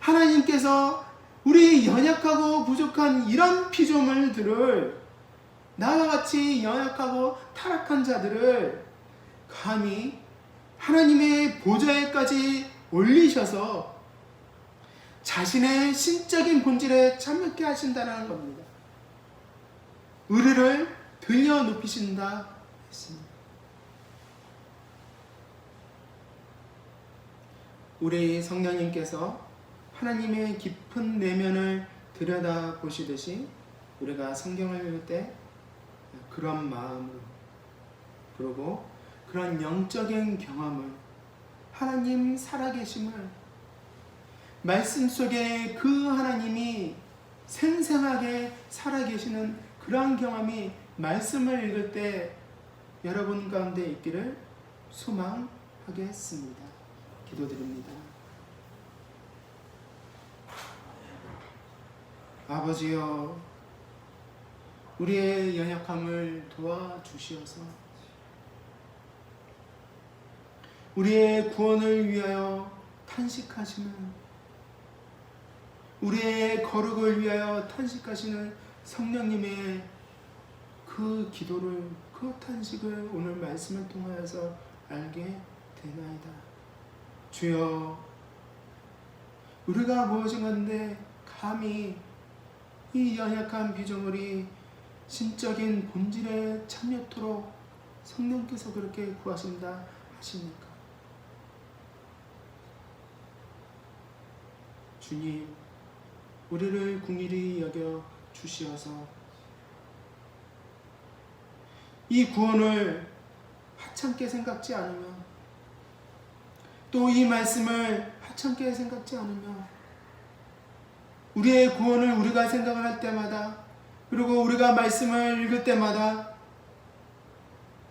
하나님께서 우리 연약하고 부족한 이런 피조물들을, 나와 같이 연약하고 타락한 자들을 감히 하나님의 보좌에까지 올리셔서 자신의 신적인 본질에 참여케 하신다는 겁니다. 우리를 들려 높이신다 했습니다. 우리 성령님께서 하나님의 깊은 내면을 들여다 보시듯이 우리가 성경을 읽을 때 그런 마음으로, 그리고 그런 영적인 경험을, 하나님 살아계심을, 말씀 속에 그 하나님이 생생하게 살아계시는 그러한 경험이 말씀을 읽을 때 여러분 가운데 있기를 소망하겠습니다. 기도드립니다. 아버지여, 우리의 연약함을 도와주시어서 우리의 구원을 위하여 탄식하시는, 우리의 거룩을 위하여 탄식하시는 성령님의 그 기도를, 그 탄식을 오늘 말씀을 통하여서 알게 되나이다. 주여, 우리가 무엇인가인데 감히 이 연약한 피조물이 신적인 본질에 참여토록 성령께서 그렇게 구하신다 하십니까? 주님, 우리를 긍휼히 여겨 주시어서 이 구원을 하찮게 생각지 않으며, 또 이 말씀을 하찮게 생각지 않으며, 우리의 구원을 우리가 생각을 할 때마다, 그리고 우리가 말씀을 읽을 때마다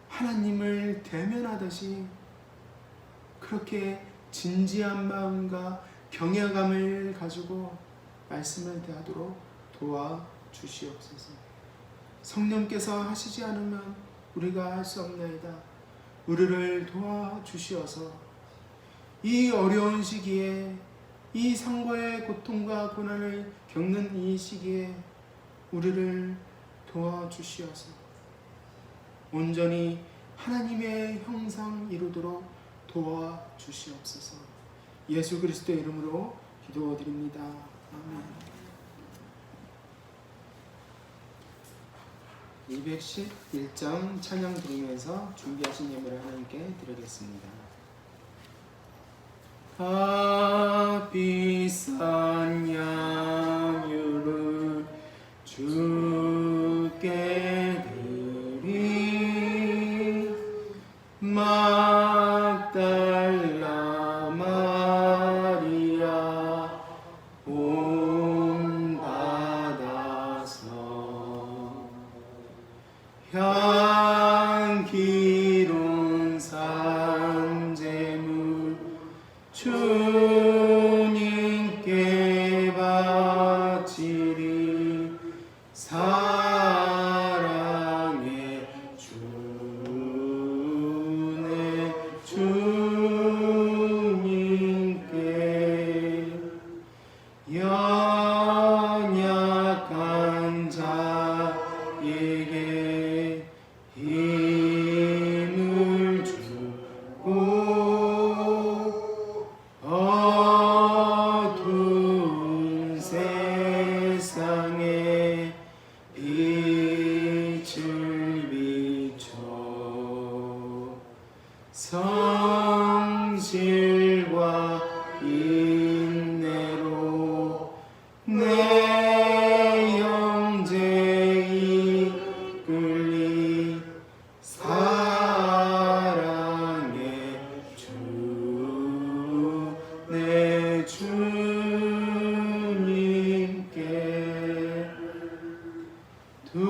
하나님을 대면하듯이 그렇게 진지한 마음과 경외감을 가지고 말씀을 대하도록 도와주시옵소서. 성령께서 하시지 않으면 우리가 할 수 없나이다. 우리를 도와주시어서 이 어려운 시기에, 이 상고의 고통과 고난을 겪는 이 시기에 우리를 도와주시어서 온전히 하나님의 형상 이루도록 도와주시옵소서. 예수 그리스도의 이름으로 기도드립니다. 아멘. 211장 찬양 드리면서 준비하신 예물을 하나님께 드리겠습니다. 비싼 양유를 주께 드리, 막달라 마리아 본받아서 향기로운 산재물 주님께 바치리, 사랑의 주네 주님께 연약한 자에게 힘을 주고 어두운 세상에 빛을 비춰 성실과 인내로 내 영제 이끌리, 사랑의 주 내 주님께 두려운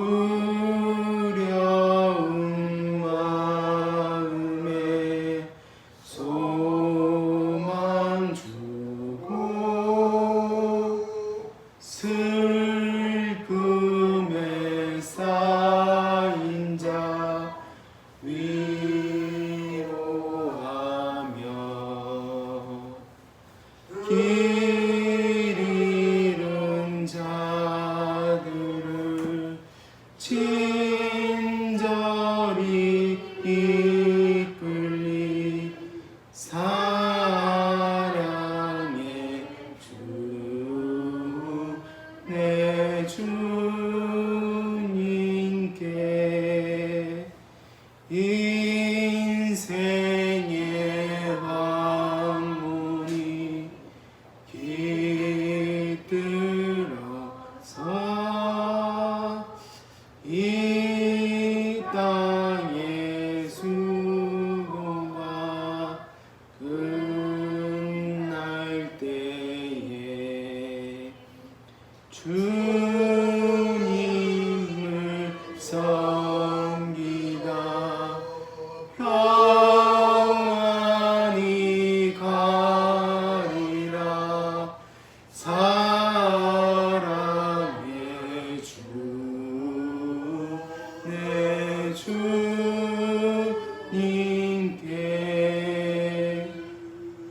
마음에 경기가 평안히 가리라. 사랑의 주 내 주님께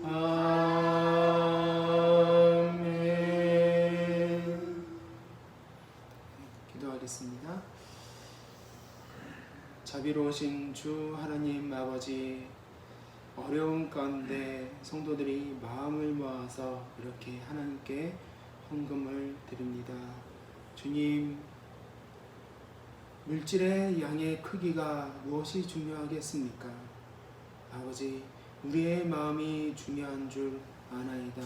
아멘. 기도하겠습니다. 자비로우신 주 하나님 아버지, 어려운 가운데 성도들이 마음을 모아서 이렇게 하나님께 헌금을 드립니다. 주님, 물질의 양의 크기가 무엇이 중요하겠습니까? 아버지, 우리의 마음이 중요한 줄 아나이다.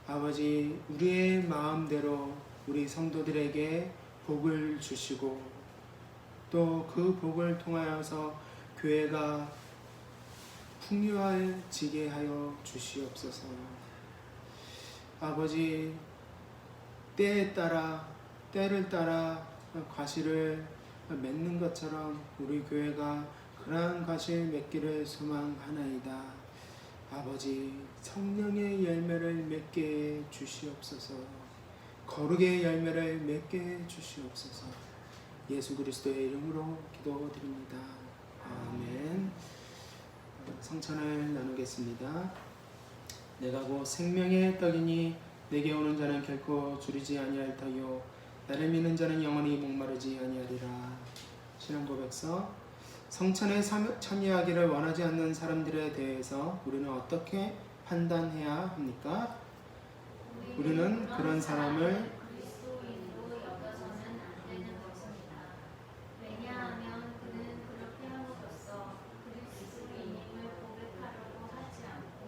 아버지, 우리의 마음대로 우리 성도들에게 복을 주시고 또 그 복을 통하여서 교회가 풍요해지게 하여 주시옵소서. 아버지, 때를 따라 과실을 맺는 것처럼 우리 교회가 그러한 과실 맺기를 소망하나이다. 아버지, 성령의 열매를 맺게 주시옵소서. 거룩의 열매를 맺게 주시옵소서. 예수 그리스도의 이름으로 기도드립니다. 아멘. 성찬을 나누겠습니다. 내가 곧 생명의 떡이니 내게 오는 자는 결코 줄이지 아니할 터요 나를 믿는 자는 영원히 목마르지 아니하리라. 신앙고백서. 성찬에 참여하기를 원하지 않는 사람들에 대해서 우리는 어떻게 판단해야 합니까? 우리는 그런 사람을 그리스도인으로 여겨서는 안 되는 것입니다. 왜냐하면 그는 그렇게 함으로써 그리스도인임을 고백하려고 하지 않고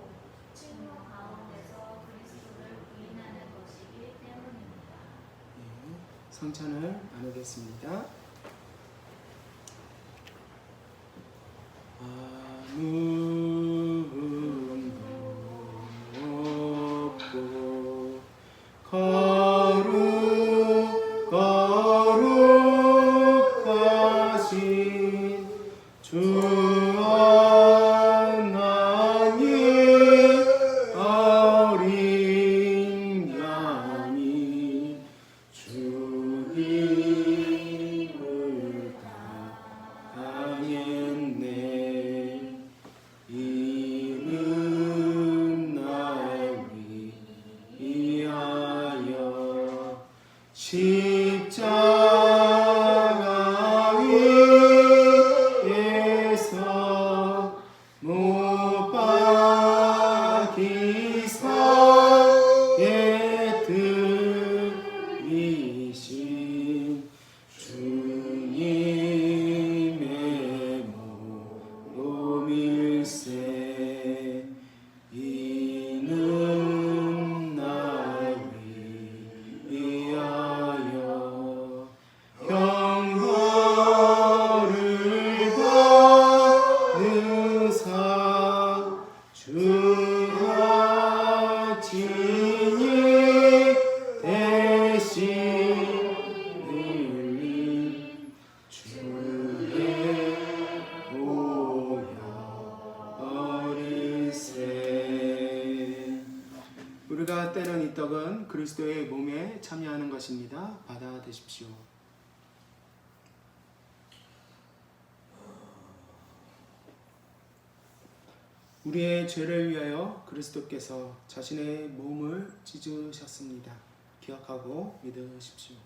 친구 가운데서 그리스도를 부인하는 것이기 때문입니다. 성찬을 나누겠습니다. 아무도 없고 거룩하신 주 하나님, 어린 양이 주님을 당했네. 이는 날 위하여 십자가 위에서 못 박히사 예 들이신 주님의 몸일세. 이는 날 위하여 형벌을 받으사 주가 친히 대신 흘린 주의 보혈 어리세. 우리가 때는 이 떡은 그리스도의 몸에 참여하는 것입니다. 받아 드십시오. 우리의 죄를 위하여 그리스도께서 자신의 몸을 찢으셨습니다. 기억하고 믿으십시오.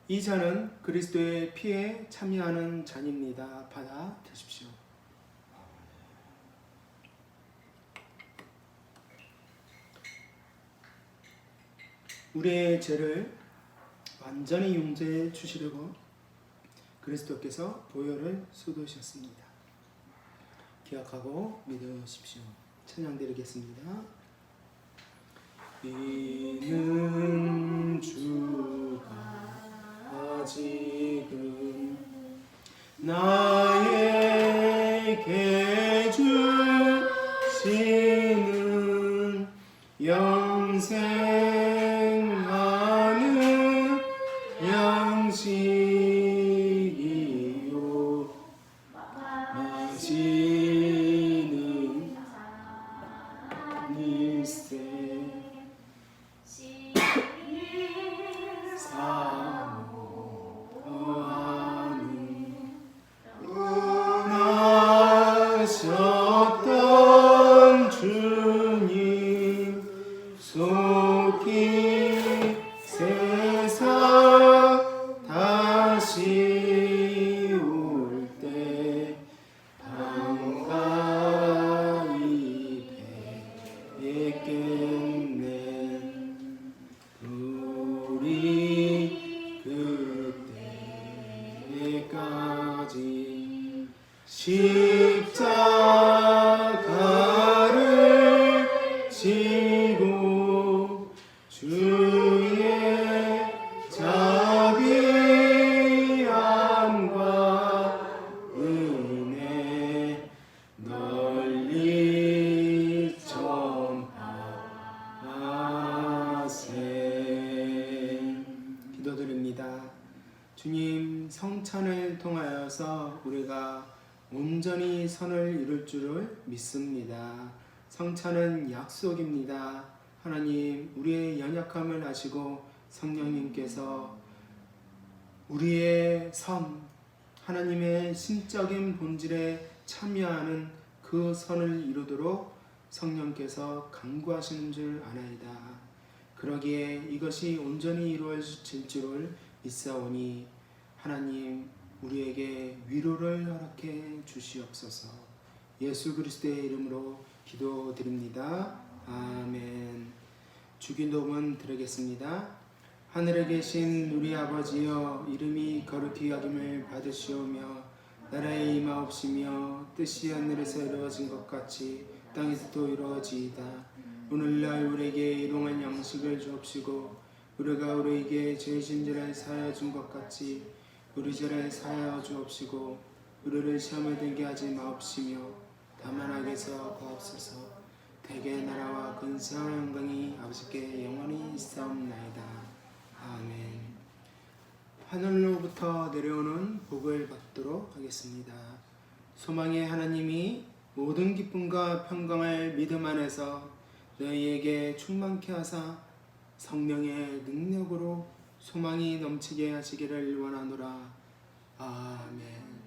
이 잔은 그리스도의 피에 참여하는 잔입니다. 받아 드십시오. 우리의 죄를 완전히 용서해 주시려고 그리스도께서 보혈을 쏟으셨습니다. 기억하고 믿으십시오. 찬양 드리겠습니다. 이는 주가 지금 나에게 주시는 영생하는 양식 다시 올 때 반가이 뵙겠네. 우리 그때까지 십자가를 지고 주의 자비함과 은혜 널리 전하세. 기도드립니다. 주님, 성찬을 통하여서 우리가 온전히 선을 이룰 줄을 믿습니다. 성찬은 약속입니다. 하나님, 우리의 연약함을 아시고 성령님께서 우리의 선, 하나님의 신적인 본질에 참여하는 그 선을 이루도록 성령께서 간구하시는 줄 아나이다. 그러기에 이것이 온전히 이루어질 줄을 믿사오니 하나님, 우리에게 위로를 허락해 주시옵소서. 예수 그리스도의 이름으로 기도드립니다. 아멘. 주기도문 드리겠습니다. 하늘에 계신 우리 아버지여, 이름이 거룩히 여김을 받으시오며 나라의 임하옵시며 뜻이 하늘에서 이루어진 것 같이 땅에서도 이루어지이다. 오늘날 우리에게 일용할 양식을 주옵시고 우리가 우리에게 죄진 죄를 사하여 준 것 같이 우리 죄를 사하여 주옵시고 우리를 시험에 들게 하지 마옵시며 다만 악에서 구하옵소서. 대개 나라와 근세와 영광이 아버지께 영원히 있사옵나이다. 아멘. 하늘로부터 내려오는 복을 받도록 하겠습니다. 소망의 하나님이 모든 기쁨과 평강을 믿음 안에서 너희에게 충만케 하사 성령의 능력으로 소망이 넘치게 하시기를 원하노라. 아멘.